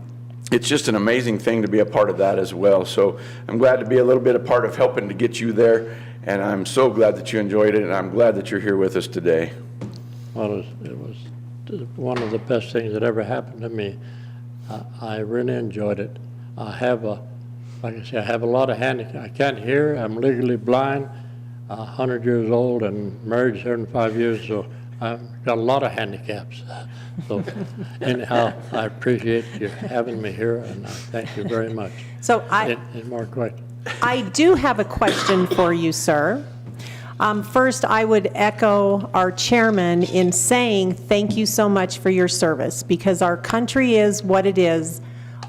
it's just an amazing thing to be a part of that as well. So I'm glad to be a little bit a part of helping to get you there. And I'm so glad that you enjoyed it, and I'm glad that you're here with us today. Well, it was one of the best things that ever happened to me. I really enjoyed it. Like I say, I have a lot of handicap. I can't hear. I'm legally blind, 100 years old, and married 75 years, so I've got a lot of handicaps. So anyhow, I appreciate you having me here, and I thank you very much. So Any more questions? I do have a question for you, sir. First, I would echo our chairman in saying thank you so much for your service, because our country is what it is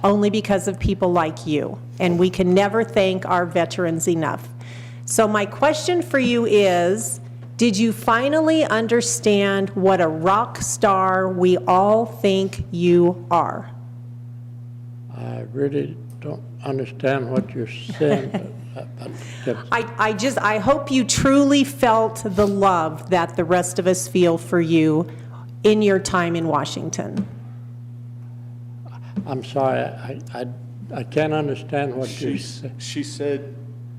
only because of people like you, and we can never thank our veterans enough. So my question for you is, did you finally understand what a rock star we all think you are? I really don't understand what you're saying. I hope you truly felt the love that the rest of us feel for you in your time in Washington. I'm sorry, I can't understand what you said. She said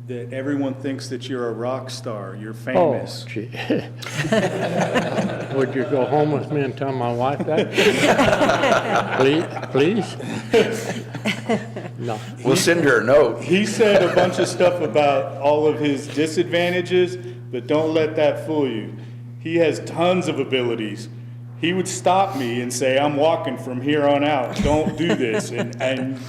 that everyone thinks that you're a rock star. You're famous. Oh, gee. Would you go home with me and tell my wife that? Please? No. We'll send her a note. He said a bunch of stuff about all of his disadvantages, but don't let that fool you. He has tons of abilities. He would stop me and say, I'm walking from here on out, don't do this. And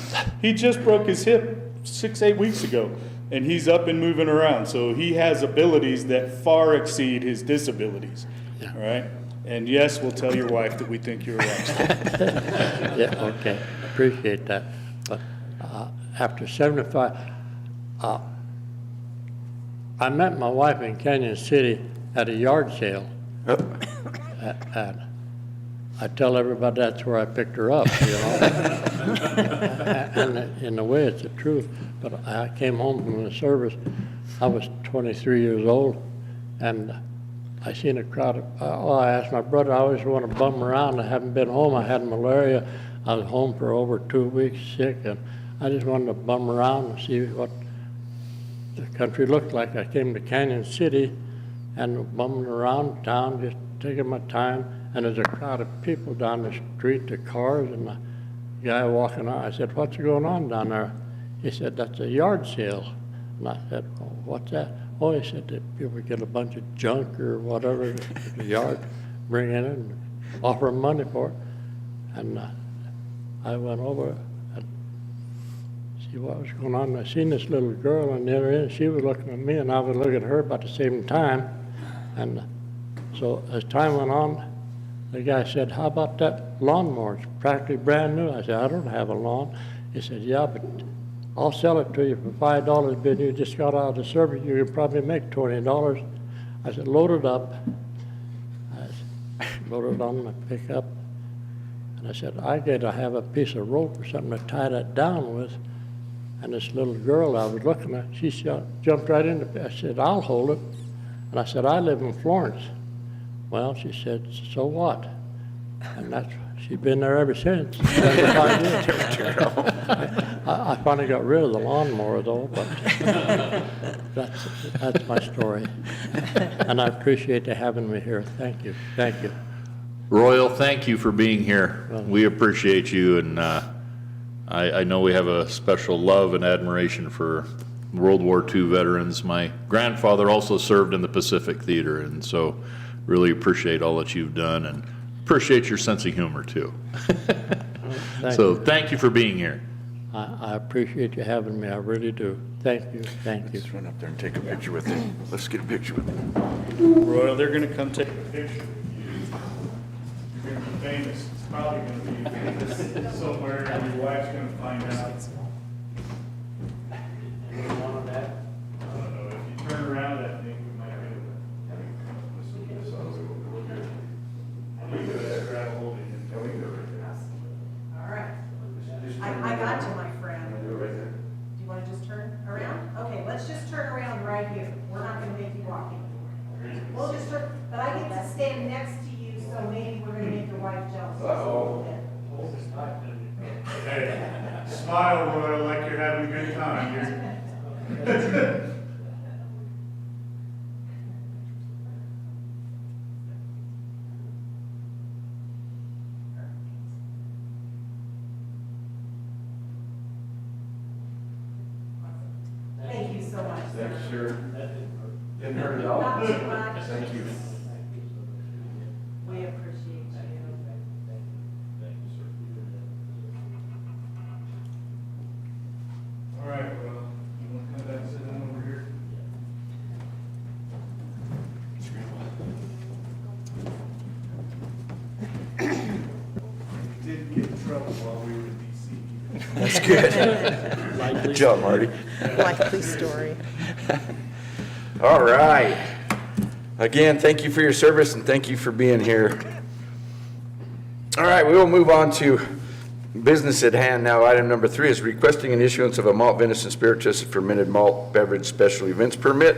he just broke his hip 6-8 weeks ago, and he's up and moving around. So he has abilities that far exceed his disabilities, all right? And yes, we'll tell your wife that we think you're a rock star. Yeah, okay, appreciate that. But after 75, I met my wife in Canyon City at a yard sale. And I tell everybody that's where I picked her up, you know. And in a way, it's the truth. But I came home from the service. I was 23 years old, and I seen a crowd of, I asked my brother, I always want to bum around. I haven't been home. I had malaria. I was home for over 2 weeks sick, and I just wanted to bum around and see what the country looked like. I came to Canyon City and bumming around town, just taking my time, and there's a crowd of people down the street, the cars, and the guy walking on. I said, what's going on down there? He said, that's a yard sale. And I said, well, what's that? Oh, he said that people get a bunch of junk or whatever at the yard, bring in and offer them money for it. And I went over and see what was going on. I seen this little girl on the other end. She was looking at me, and I was looking at her about the same time. And so as time went on, the guy said, how about that lawnmower? It's practically brand new. I said, I don't have a lawn. He said, yeah, but I'll sell it to you for $5, but you just got out of the service, you could probably make $20. I said, load it up. I loaded it on my pickup. And I said, I got to have a piece of rope or something to tie that down with. And this little girl I was looking at, she jumped right in. I said, I'll hold it. And I said, I live in Florence. Well, she said, so what? And she's been there ever since. 75 years. I finally got rid of the lawnmower, though, but that's my story. And I appreciate you having me here. Thank you. Thank you. Royal, thank you for being here. We appreciate you, and I know we have a special love and admiration for World War II veterans. My grandfather also served in the Pacific Theater, and so really appreciate all that you've done, and appreciate your sense of humor, too. Thank you for being here. I appreciate you having me. I really do. Thank you. Thank you. Let's run up there and take a picture with him. Let's get a picture with him. Royal, they're gonna come take a picture with you. You're gonna be famous. It's probably gonna be famous somewhere, and your wife's gonna find out. I don't know, if you turn around, I think we might be able to. Grab hold of him. All right. I got you, my friend. Do you want to just turn around? Okay, let's just turn around right here. We're not going to make you walk anymore. We'll just turn, but I get to stand next to you, so maybe we're going to make your wife jealous. Hey, smile, Royal, like you're having a good time. Thank you so much, sir. Thanks, sir. Didn't hurt at all. Not too much. Thank you. We appreciate you. All right, well, you want to come back and sit down over here? We did get in trouble while we were in DC. That's good. Good job, Marty. Likely story. All right. Again, thank you for your service and thank you for being here. All right, we will move on to business at hand now. Item number 3 is requesting an issuance of a malt venison spirituous fermented malt beverage special events permit.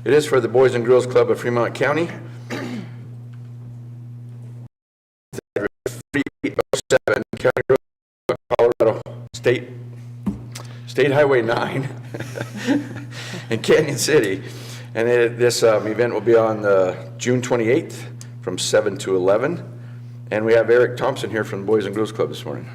It is for the Boys and Girls Club of Fremont County. 307 County Road, Colorado, State Highway 9 in Canyon City. And this event will be on June 28th from 7 to 11. And we have Eric Thompson here from the Boys and Girls Club this morning.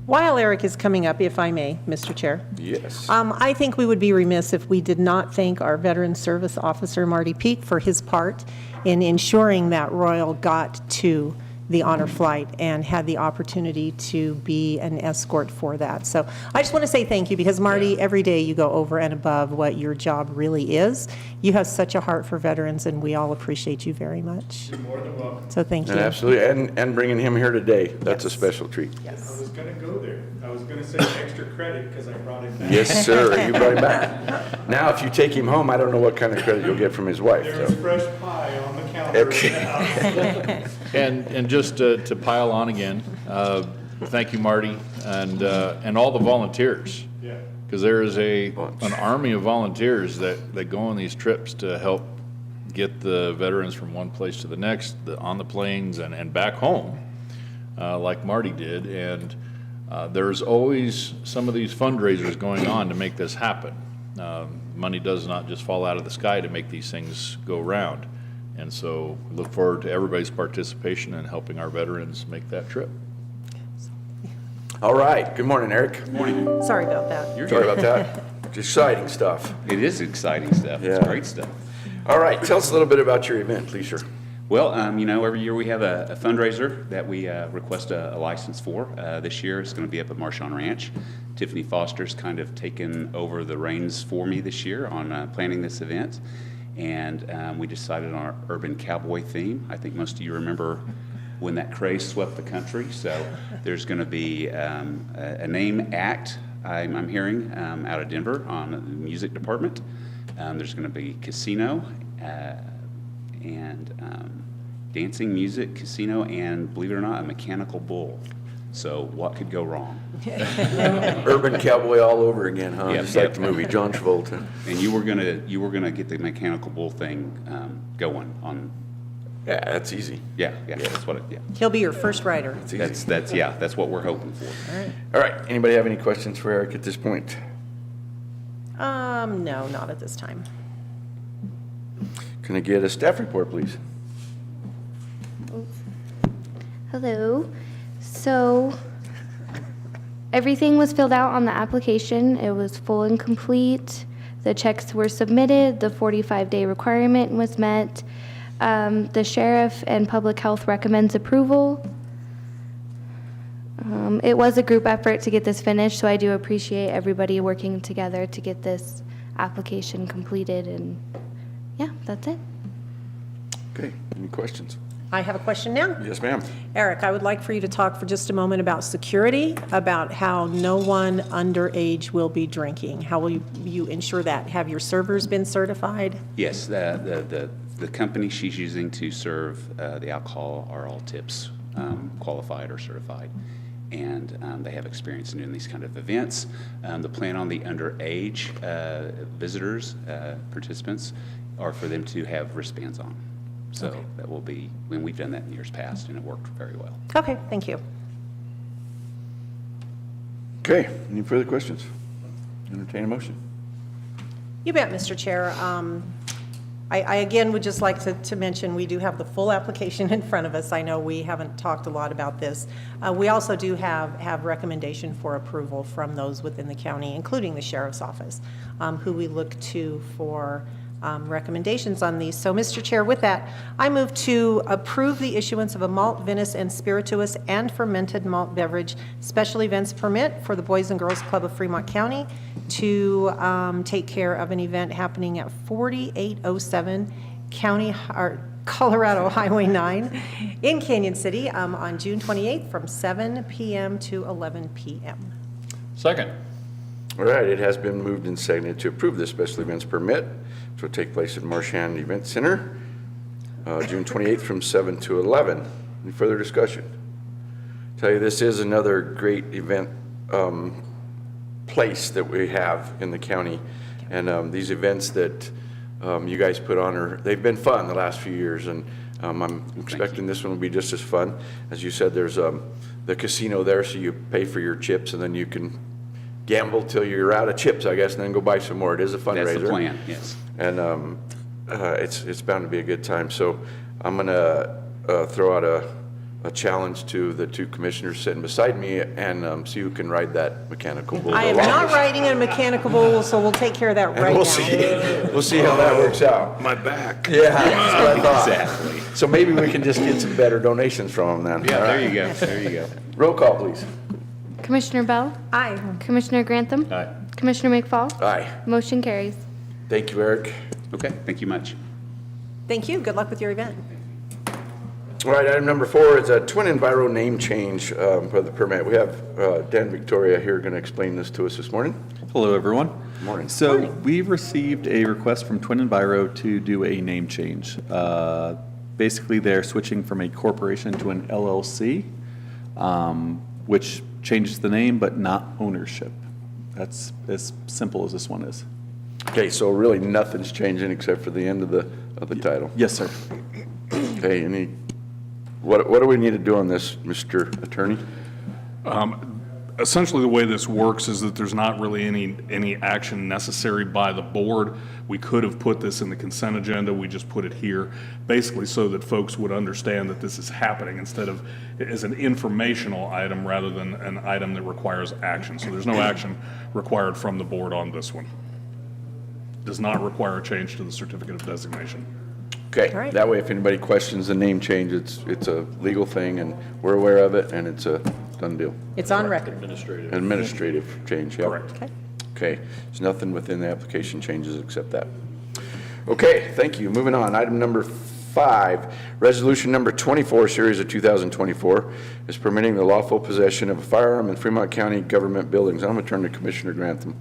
While Eric is coming up, if I may, Mr. Chair. Yes. I think we would be remiss if we did not thank our Veteran Service Officer, Marty Peak, for his part in ensuring that Royal got to the honor flight and had the opportunity to be an escort for that. So I just want to say thank you, because Marty, every day you go over and above what your job really is. You have such a heart for veterans, and we all appreciate you very much. You're more than welcome. So thank you. And absolutely, and bringing him here today, that's a special treat. I was gonna go there. I was gonna say extra credit because I brought him back. Yes, sir, you brought him back. Now, if you take him home, I don't know what kind of credit you'll get from his wife. There is fresh pie on the counter in the house. And just to pile on again, thank you, Marty, and all the volunteers. Yeah. Because there is an army of volunteers that go on these trips to help get the veterans from one place to the next, on the planes and back home, like Marty did. And there's always some of these fundraisers going on to make this happen. Money does not just fall out of the sky to make these things go round. And so look forward to everybody's participation in helping our veterans make that trip. All right, good morning, Eric. Good morning. Sorry about that. Sorry about that. Exciting stuff. It is exciting stuff. Yeah. It's great stuff. All right, tell us a little bit about your event, please, sir. Well, every year we have a fundraiser that we request a license for. This year it's going to be up at Marshawn Ranch. Tiffany Foster's kind of taken over the reins for me this year on planning this event. And we decided on our urban cowboy theme. I think most of you remember when that craze swept the country. So there's going to be a name act, I'm hearing, out of Denver on the music department. There's going to be casino and dancing, music, casino, and believe it or not, a mechanical bull. So what could go wrong? Urban cowboy all over again, huh? Yep, Just yep. like the movie John Travolta. And you were gonna get the mechanical bull thing going on. Yeah, that's easy. Yeah, that's what it. Yeah, He'll be your first rider. It's easy. that's what we're hoping for. All right, anybody have any questions for Eric at this point? No, not at this time. Can I get a staff report, please? Hello. So everything was filled out on the application. It was full and complete. The checks were submitted. The 45-day requirement was met. The sheriff and public health recommends approval. It was a group effort to get this finished, so I do appreciate everybody working together to get this application completed. And yeah, that's it. Okay, any questions? I have a question now. Yes, ma'am. Eric, I would like for you to talk for just a moment about security, about how no one underage will be drinking. How will you ensure that? Have your servers been certified? Yes, the company she's using to serve the alcohol are all tips, qualified or certified, and they have experience in doing these kind of events. The plan on the underage visitors, participants, are for them to have wristbands on. So that will be, when we've done that in years past, and it worked very well. Okay, thank you. Okay, any further questions? Entertain a motion. You bet, Mr. Chair. I again would just like to mention, we do have the full application in front of us. I know we haven't talked a lot about this. We also do have recommendation for approval from those within the county, including the sheriff's office, who we look to for recommendations on these. So, Mr. Chair, with that, I move to approve the issuance of a malt, Venice, and spirituous and fermented malt beverage special events permit for the Boys and Girls Club of Fremont County to take care of an event happening at 4807 Colorado Highway 9 in Canyon City on June 28th from 7 p.m. to 11 p.m. Second. All right, it has been moved and seconded to approve this special events permit, which will take place at Marshawn Event Center, June 28th from 7 to 11. Any further discussion? Tell you, this is another great event place that we have in the county. And these events that you guys put on, they've been fun the last few years. And I'm expecting this one will be just as fun. As you said, there's the casino there, so you pay for your chips and then you can gamble till you're out of chips, I guess, and then go buy some more. It is a fundraiser. That's the plan, yes. And it's bound to be a good time. So I'm going to throw out a challenge to the two commissioners sitting beside me and see who can ride that mechanical bull. I am not riding in a mechanical bull, so we'll take care of that right now. We'll see how that works out. My back. Yeah, that's what I thought. Exactly. So maybe we can just get some better donations from them then. Yeah, All there right. you go, there you go. Roll call, please. Commissioner Bell? Aye. Commissioner Grantham? Aye. Commissioner McFall? Aye. Motion carries. Thank you, Eric. Okay, thank you much. Thank you. Good luck with your event. All right, item number 4 is a Twin Enviro name change for the permit. We have Dan Victoria here going to explain this to us this morning. Hello, everyone. Morning. So we've received a request from Twin Enviro to do a name change. Basically, they're switching from a corporation to an LLC, which changes the name but not ownership. That's as simple as this one is. Okay, so really nothing's changing except for the end of the title. Yes, sir. Okay, what do we need to do on this, Mr. Attorney? Essentially, the way this works is that there's not really any action necessary by the board. We could have put this in the consent agenda, we just put it here, basically so that folks would understand that this is happening instead of as an informational item rather than an item that requires action. So there's no action required from the board on this one. Does not require a change to the certificate of designation. Okay, All right. that way if anybody questions the name change, it's a legal thing and we're aware of it and it's a done deal. It's on record. Administrative change, yeah. Correct. Okay. Okay, there's nothing within the application changes except that. Okay, thank you. Moving on, item number 5, resolution number 24, series of 2024, is permitting the lawful possession of a firearm in Fremont County government buildings. I'm going to turn to Commissioner Grantham.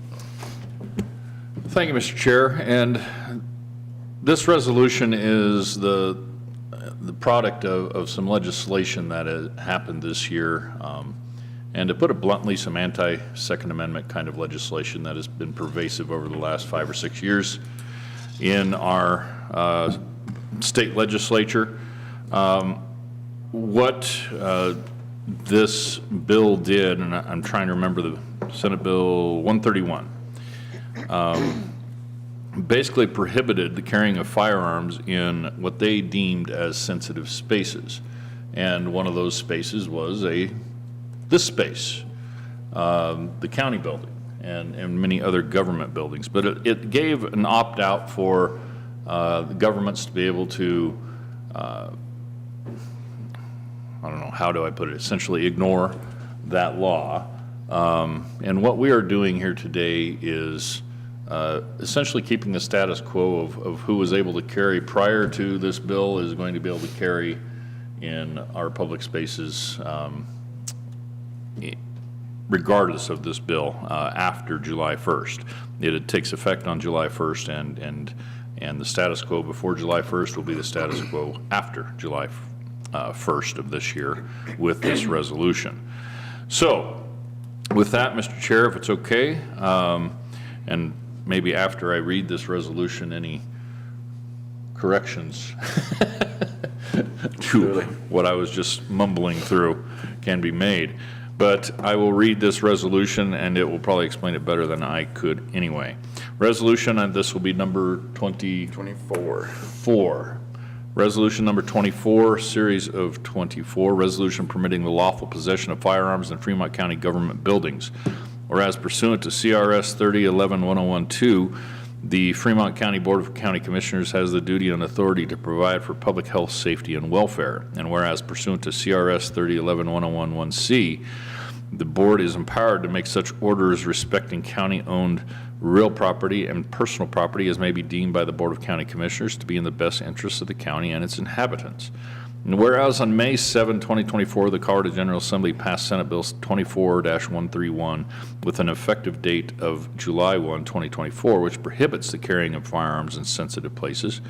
Thank you, Mr. Chair. And this resolution is the product of some legislation that has happened this year. And to put it bluntly, some anti-Second Amendment kind of legislation that has been pervasive over the last 5 or 6 years in our state legislature. What this bill did, and I'm trying to remember the Senate Bill 131, basically prohibited the carrying of firearms in what they deemed as sensitive spaces. And one of those spaces was this space, the county building, and many other government buildings. But it gave an opt-out for the governments to be able to, I don't know, how do I put it, essentially ignore that law. And what we are doing here today is essentially keeping the status quo of who was able to carry prior to this bill is going to be able to carry in our public spaces regardless of this bill after July 1st. It takes effect on July 1st and the status quo before July 1st will be the status quo after July 1st of this year with this resolution. So with that, Mr. Chair, if it's okay, and maybe after I read this resolution, any corrections to what I was just mumbling through can be made. But I will read this resolution, and it will probably explain it better than I could anyway. Resolution, and this will be number 24. Resolution number 24, series of 24, resolution permitting the lawful possession of firearms in Fremont County government buildings. Whereas pursuant to CRS 3011-1012, the Fremont County Board of County Commissioners has the duty and authority to provide for public health, safety, and welfare. And whereas pursuant to CRS 3011-1011C, the board is empowered to make such orders respecting county-owned real property and personal property as may be deemed by the Board of County Commissioners to be in the best interests of the county and its inhabitants. And whereas on May 7, 2024, the Colorado General Assembly passed Senate Bill 24-131 with an effective date of July 1, 2024, which prohibits the carrying of firearms in sensitive places.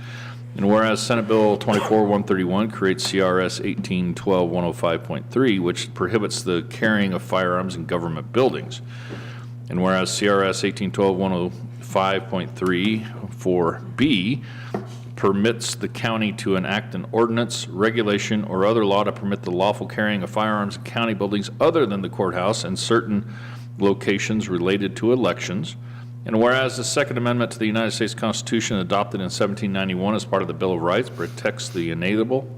And whereas Senate Bill 24-131 creates CRS 1812-105.3, which prohibits the carrying of firearms in government buildings. And whereas CRS 1812-105.3 4B permits the county to enact an ordinance, regulation, or other law to permit the lawful carrying of firearms in county buildings other than the courthouse and certain locations related to elections. And whereas the Second Amendment to the United States Constitution adopted in 1791 as part of the Bill of Rights protects the inalienable,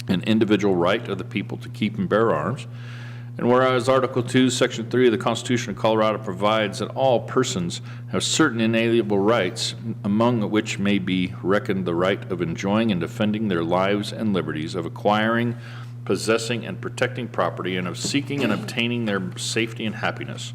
and individual right of the people to keep and bear arms. And whereas Article 2, Section 3 of the Constitution of Colorado provides that all persons have certain inalienable rights, among which may be reckoned the right of enjoying and defending their lives and liberties, of acquiring, possessing, and protecting property, and of seeking and obtaining their safety and happiness.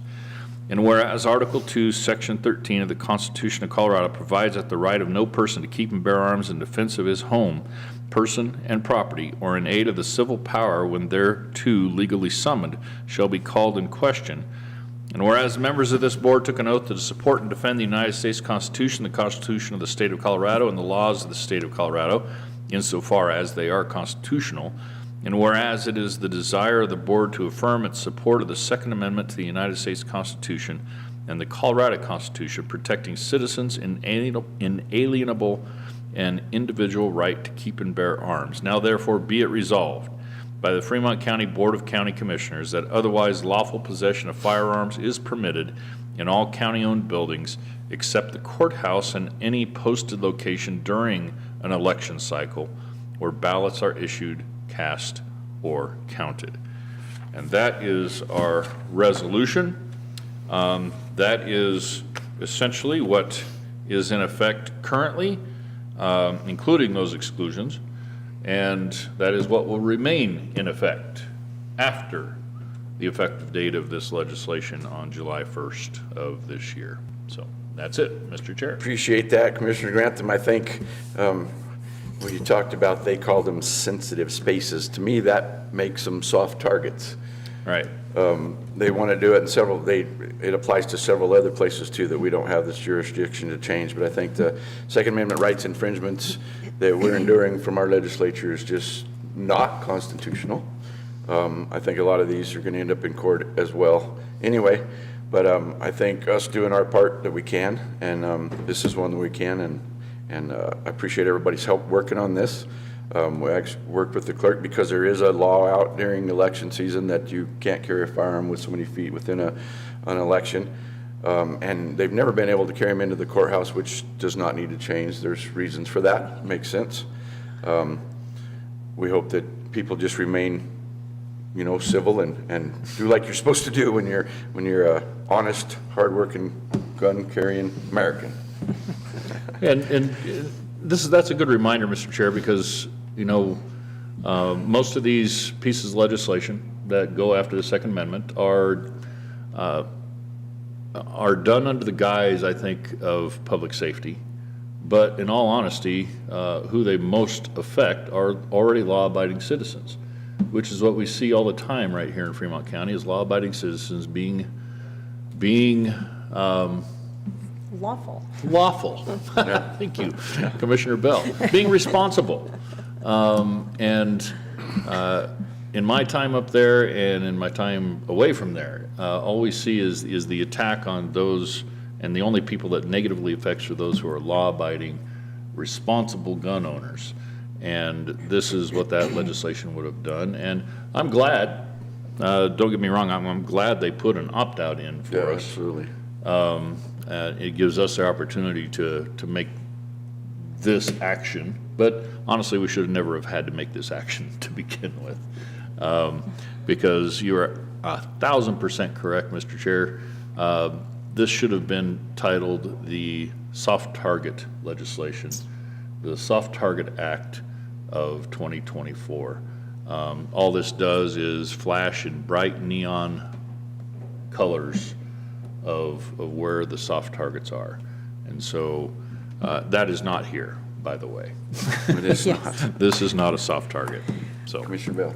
And whereas Article 2, Section 13 of the Constitution of Colorado provides that the right of no person to keep and bear arms in defense of his home, person, and property, or in aid of the civil power when thereto legally summoned, shall be called in question. And whereas members of this board took an oath to support and defend the United States Constitution, the Constitution of the State of Colorado, and the laws of the State of Colorado, insofar as they are constitutional, and whereas it is the desire of the board to affirm its support of the Second Amendment to the United States Constitution and the Colorado Constitution protecting citizens' inalienable and individual right to keep and bear arms. Now therefore be it resolved by the Fremont County Board of County Commissioners that otherwise lawful possession of firearms is permitted in all county-owned buildings except the courthouse and any posted location during an election cycle where ballots are issued, cast, or counted. And that is our resolution. That is essentially what is in effect currently, including those exclusions, and that is what will remain in effect after the effective date of this legislation on July 1st of this year. So that's it, Mr. Chair. Appreciate that, Commissioner Grantham. I think when you talked about, they called them sensitive spaces. To me, that makes them soft targets. Right. They want to do it in several, it applies to several other places too that we don't have this jurisdiction to change. But I think the Second Amendment rights infringements that we're enduring from our legislature is just not constitutional. I think a lot of these are going to end up in court as well anyway. But I think us doing our part that we can, and this is one that we can, and I appreciate everybody's help working on this. We actually worked with the clerk because there is a law out during election season that you can't carry a firearm with so many feet within an election. And they've never been able to carry them into the courthouse, which does not need to change. There's reasons for that. Makes sense. We hope that people just remain, civil and do like you're supposed to do when you're a honest, hardworking, gun-carrying American. And that's a good reminder, Mr. Chair, because most of these pieces of legislation that go after the Second Amendment are done under the guise, I think, of public safety. But in all honesty, who they most affect are already law-abiding citizens, which is what we see all the time right here in Fremont County, is law-abiding citizens being Lawful. Thank you, Commissioner Bell. Being responsible. In my time up there and in my time away from there, all we see is the attack on those, and the only people that negatively affects are those who are law-abiding, responsible gun owners. And this is what that legislation would have done. And I'm glad, don't get me wrong, I'm glad they put an opt-out in for us. Absolutely. It gives us the opportunity to make this action, but honestly, we should never have had to make this action to begin with, because you are 1,000% correct, Mr. Chair. This should have been titled the Soft Target Legislation, the Soft Target Act of 2024. All this does is flash in bright neon colors of where the soft targets are. And so that is not here, by the way. It is not. This is not a soft target. So, Commissioner Bell.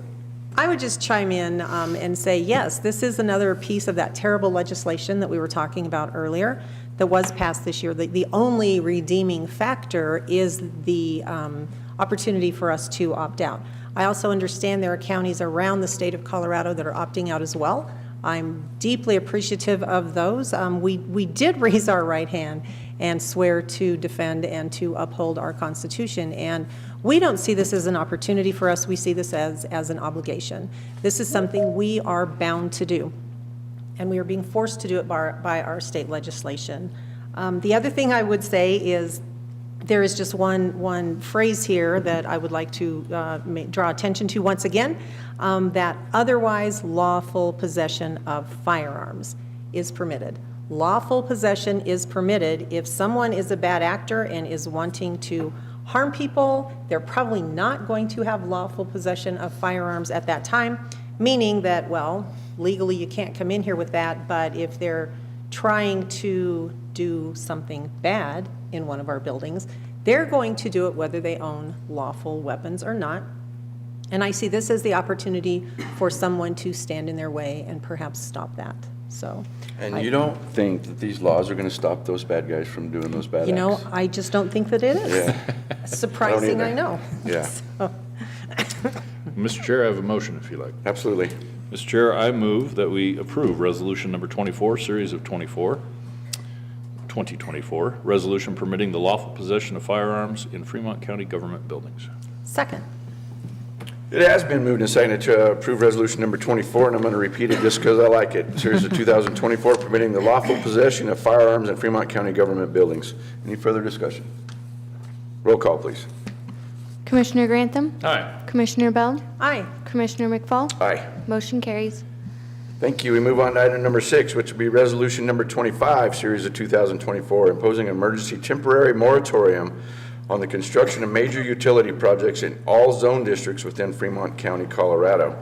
I would just chime in and say, yes, this is another piece of that terrible legislation that we were talking about earlier that was passed this year. The only redeeming factor is the opportunity for us to opt out. I also understand there are counties around the state of Colorado that are opting out as well. I'm deeply appreciative of those. We did raise our right hand and swear to defend and to uphold our Constitution. And we don't see this as an opportunity for us. We see this as an obligation. This is something we are bound to do. and we are being forced to do it by our state legislation. The other thing I would say is there is just one phrase here that I would like to draw attention to once again, that otherwise lawful possession of firearms is permitted. Lawful possession is permitted if someone is a bad actor and is wanting to harm people. They're probably not going to have lawful possession of firearms at that time, meaning that, well, legally you can't come in here with that, but if they're trying to do something bad in one of our buildings, they're going to do it whether they own lawful weapons or not. And I see this as the opportunity for someone to stand in their way and perhaps stop that. So. And you don't think that these laws are going to stop those bad guys from doing those bad acts? You know, I just don't think that it is. Yeah. Surprising, I either. know. Yeah. So. Mr. Chair, I have a motion if you like. Absolutely. Mr. Chair, I move that we approve Resolution Number 24, Series of 2024, resolution permitting the lawful possession of firearms in Fremont County government buildings. Second. It has been moved and seconded to approve resolution number 24, and I'm going to repeat it just because I like it. Series of 2024, permitting the lawful possession of firearms in Fremont County government buildings. Any further discussion? Roll call, please. Commissioner Grantham? Aye. Commissioner Bell? Aye. Commissioner McFall? Aye. Motion carries. Thank you. We move on to item number 6, which will be resolution number 25, series of 2024, imposing an emergency temporary moratorium on the construction of major utility projects in all zone districts within Fremont County, Colorado.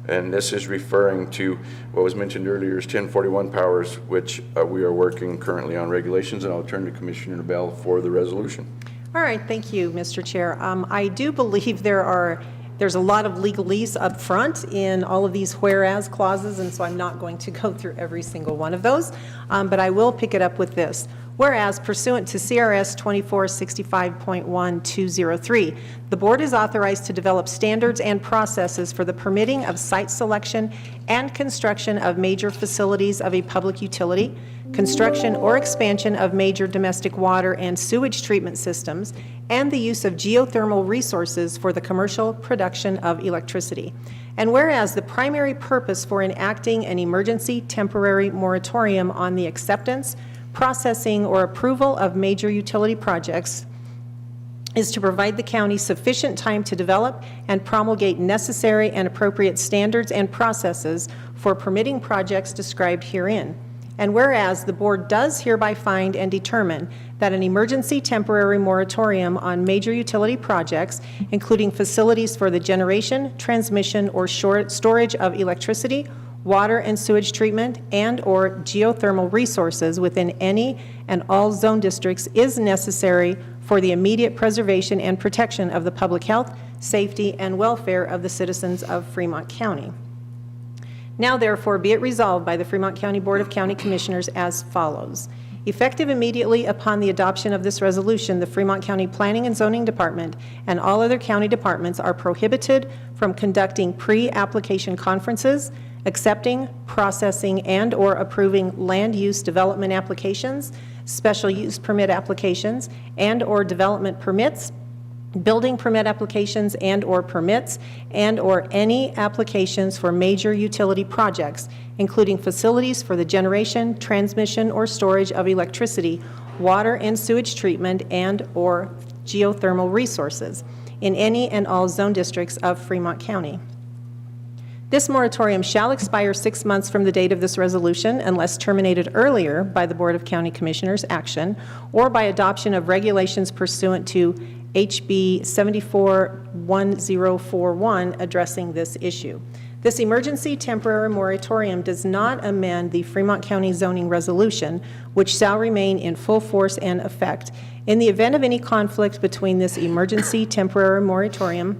And this is referring to what was mentioned earlier as 1041 powers, which we are working currently on regulations, and I'll turn to Commissioner Bell for the resolution. All right, thank you, Mr. Chair. I do believe there's a lot of legalese up front in all of these whereas clauses, and so I'm not going to go through every single one of those, but I will pick it up with this. Whereas pursuant to CRS 2465.1203, the board is authorized to develop standards and processes for the permitting of site selection and construction of major facilities of a public utility, construction or expansion of major domestic water and sewage treatment systems, and the use of geothermal resources for the commercial production of electricity. And whereas the primary purpose for enacting an emergency temporary moratorium on the acceptance, processing, or approval of major utility projects is to provide the county sufficient time to develop and promulgate necessary and appropriate standards and processes for permitting projects described herein. And whereas the board does hereby find and determine that an emergency temporary moratorium on major utility projects, including facilities for the generation, transmission, or storage of electricity, water and sewage treatment, and/or geothermal resources within any and all zone districts is necessary for the immediate preservation and protection of the public health, safety, and welfare of the citizens of Fremont County. Now therefore be it resolved by the Fremont County Board of County Commissioners as follows. Effective immediately upon the adoption of this resolution, the Fremont County Planning and Zoning Department and all other county departments are prohibited from conducting pre-application conferences, accepting, processing, and/or approving land use development applications, special use permit applications, and/or development permits, building permit applications and/or permits, and/or any applications for major utility projects, including facilities for the generation, transmission, or storage of electricity, water and sewage treatment, and/or geothermal resources in any and all zone districts of Fremont County. This moratorium shall expire 6 months from the date of this resolution unless terminated earlier by the Board of County Commissioners' action or by adoption of regulations pursuant to HB 741041 addressing this issue. This emergency temporary moratorium does not amend the Fremont County zoning resolution, which shall remain in full force and effect. In the event of any conflict between this emergency temporary moratorium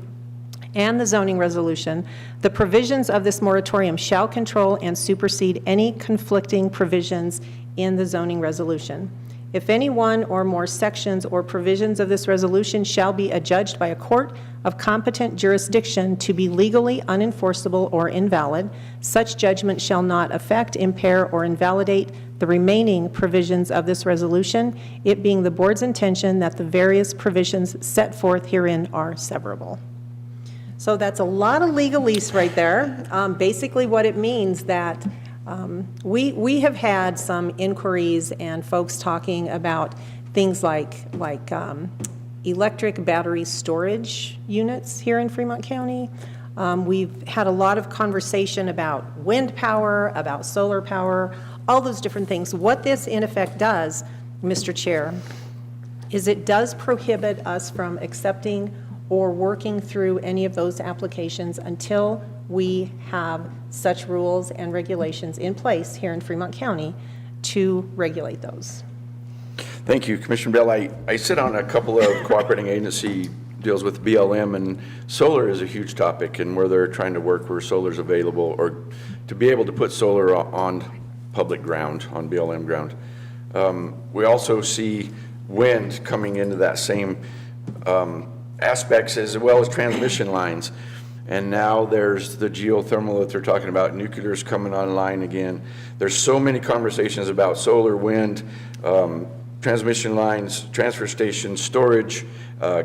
and the zoning resolution, the provisions of this moratorium shall control and supersede any conflicting provisions in the zoning resolution. If any one or more sections or provisions of this resolution shall be adjudged by a court of competent jurisdiction to be legally unenforceable or invalid, such judgment shall not affect, impair, or invalidate the remaining provisions of this resolution, it being the board's intention that the various provisions set forth herein are severable. So that's a lot of legalese right there. Basically what it means that We have had some inquiries and folks talking about things like electric battery storage units here in Fremont County. We've had a lot of conversation about wind power, about solar power, all those different things. What this in effect does, Mr. Chair, is it does prohibit us from accepting or working through any of those applications until we have such rules and regulations in place here in Fremont County to regulate those. Thank you, Commissioner Bell. I sit on a couple of cooperating agency deals with BLM, and solar is a huge topic, and where they're trying to work where solar's available, or to be able to put solar on public ground, on BLM ground. We also see wind coming into that same aspects, as well as transmission lines. And now there's the geothermal that they're talking about, nuclear's coming online again. There's so many conversations about solar, wind, transmission lines, transfer stations, storage,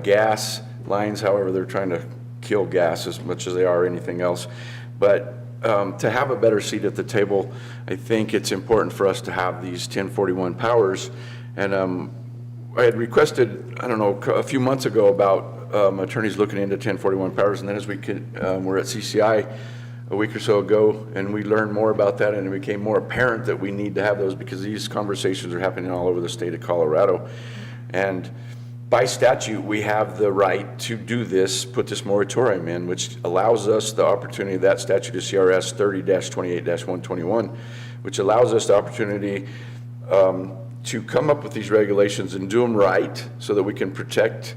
gas lines, however they're trying to kill gas as much as they are anything else. But to have a better seat at the table, I think it's important for us to have these 1041 powers. And I had requested, I don't know, a few months ago about attorneys looking into 1041 powers, and then as we were at CCI a week or so ago, and we learned more about that, and it became more apparent that we need to have those because these conversations are happening all over the state of Colorado. And by statute, we have the right to do this, put this moratorium in, which allows us the opportunity, that statute is CRS 30-28-121, which allows us the opportunity to come up with these regulations and do them right so that we can protect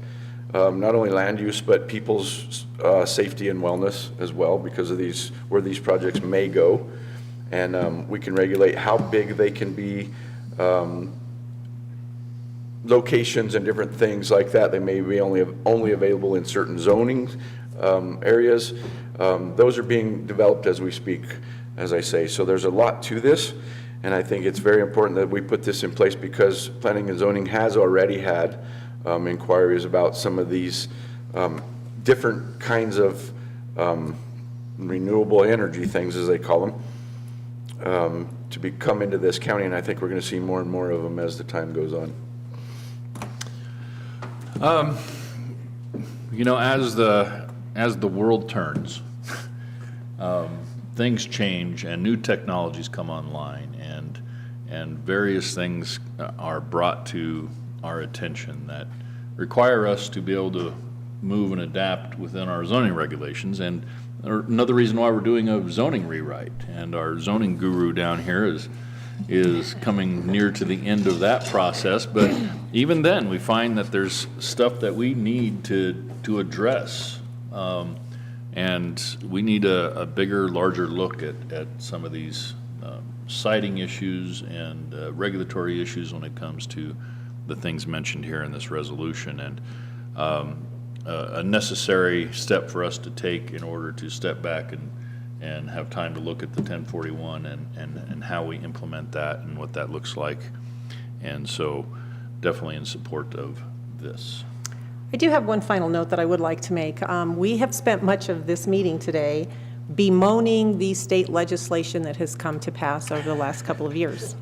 not only land use, but people's safety and wellness as well, because of these, where these projects may go. And we can regulate how big they can be, locations and different things like that. They may be only available in certain zoning areas. Those are being developed as we speak, as I say. So there's a lot to this, and I think it's very important that we put this in place because planning and zoning has already had inquiries about some of these different kinds of renewable energy things, as they call them, to come into this county, and I think we're going to see more and more of them as the time goes on. You know, as the world turns, things change and new technologies come online, and various things are brought to our attention that require us to be able to move and adapt within our zoning regulations. And another reason why we're doing a zoning rewrite, and our zoning guru down here is coming near to the end of that process. But even then, we find that there's stuff that we need to address, and we need a bigger, larger look at some of these siting issues and regulatory issues when it comes to the things mentioned here in this resolution, and a necessary step for us to take in order to step back and have time to look at the 1041 and how we implement that and what that looks like. And so definitely in support of this. I do have one final note that I would like to make. We have spent much of this meeting today bemoaning the state legislation that has come to pass over the last couple of years.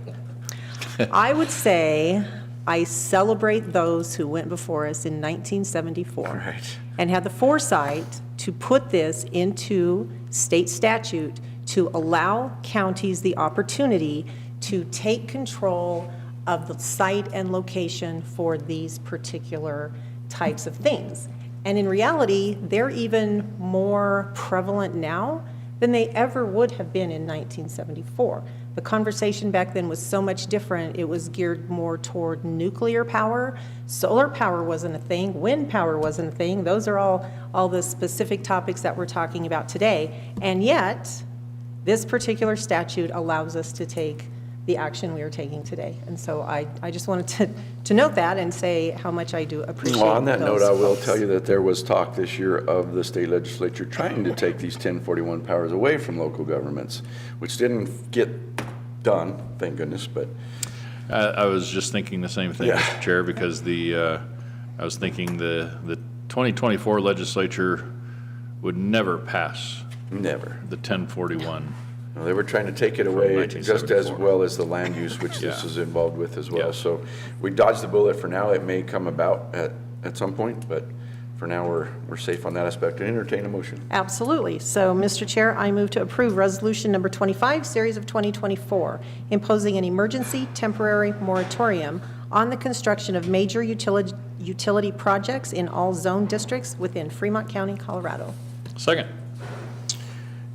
I would say I celebrate those who went before us in 1974 and had the foresight to put this into state statute to allow counties the opportunity to take control of the site and location for these particular types of things. And in reality, they're even more prevalent now than they ever would have been in 1974. The conversation back then was so much different. It was geared more toward nuclear power. Solar power wasn't a thing. Wind power wasn't a thing. Those are all the specific topics that we're talking about today. And yet, this particular statute allows us to take the action we are taking today. And so I just wanted to note that and say how much I do appreciate Well, on that note, I will folks. tell you that there was talk this year of the state legislature trying to take these 1041 powers away from local governments, which didn't get done, thank goodness, but. I was just thinking the same thing, Mr. Chair, because I was thinking the 2024 legislature would never pass Never. the 1041 Well, they were trying to take it away just as 1974. well as the land use, which this Yeah. is involved with as well. Yeah. So we dodged the bullet for now. It may come about at some point, but for now, we're safe on that aspect. And entertain a motion. Absolutely. So, Mr. Chair, I move to approve Resolution Number 25, Series of 2024, imposing an emergency temporary moratorium on the construction of major utility projects in all zone districts within Fremont County, Colorado. Second.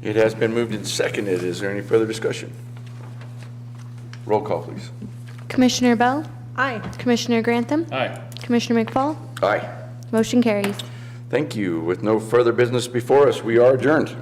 It has been moved and seconded. Is there any further discussion? Roll call, please. Commissioner Bell? Aye. Commissioner Grantham? Aye. Commissioner McFall? Aye. Motion carries. Thank you. With no further business before us, we are adjourned.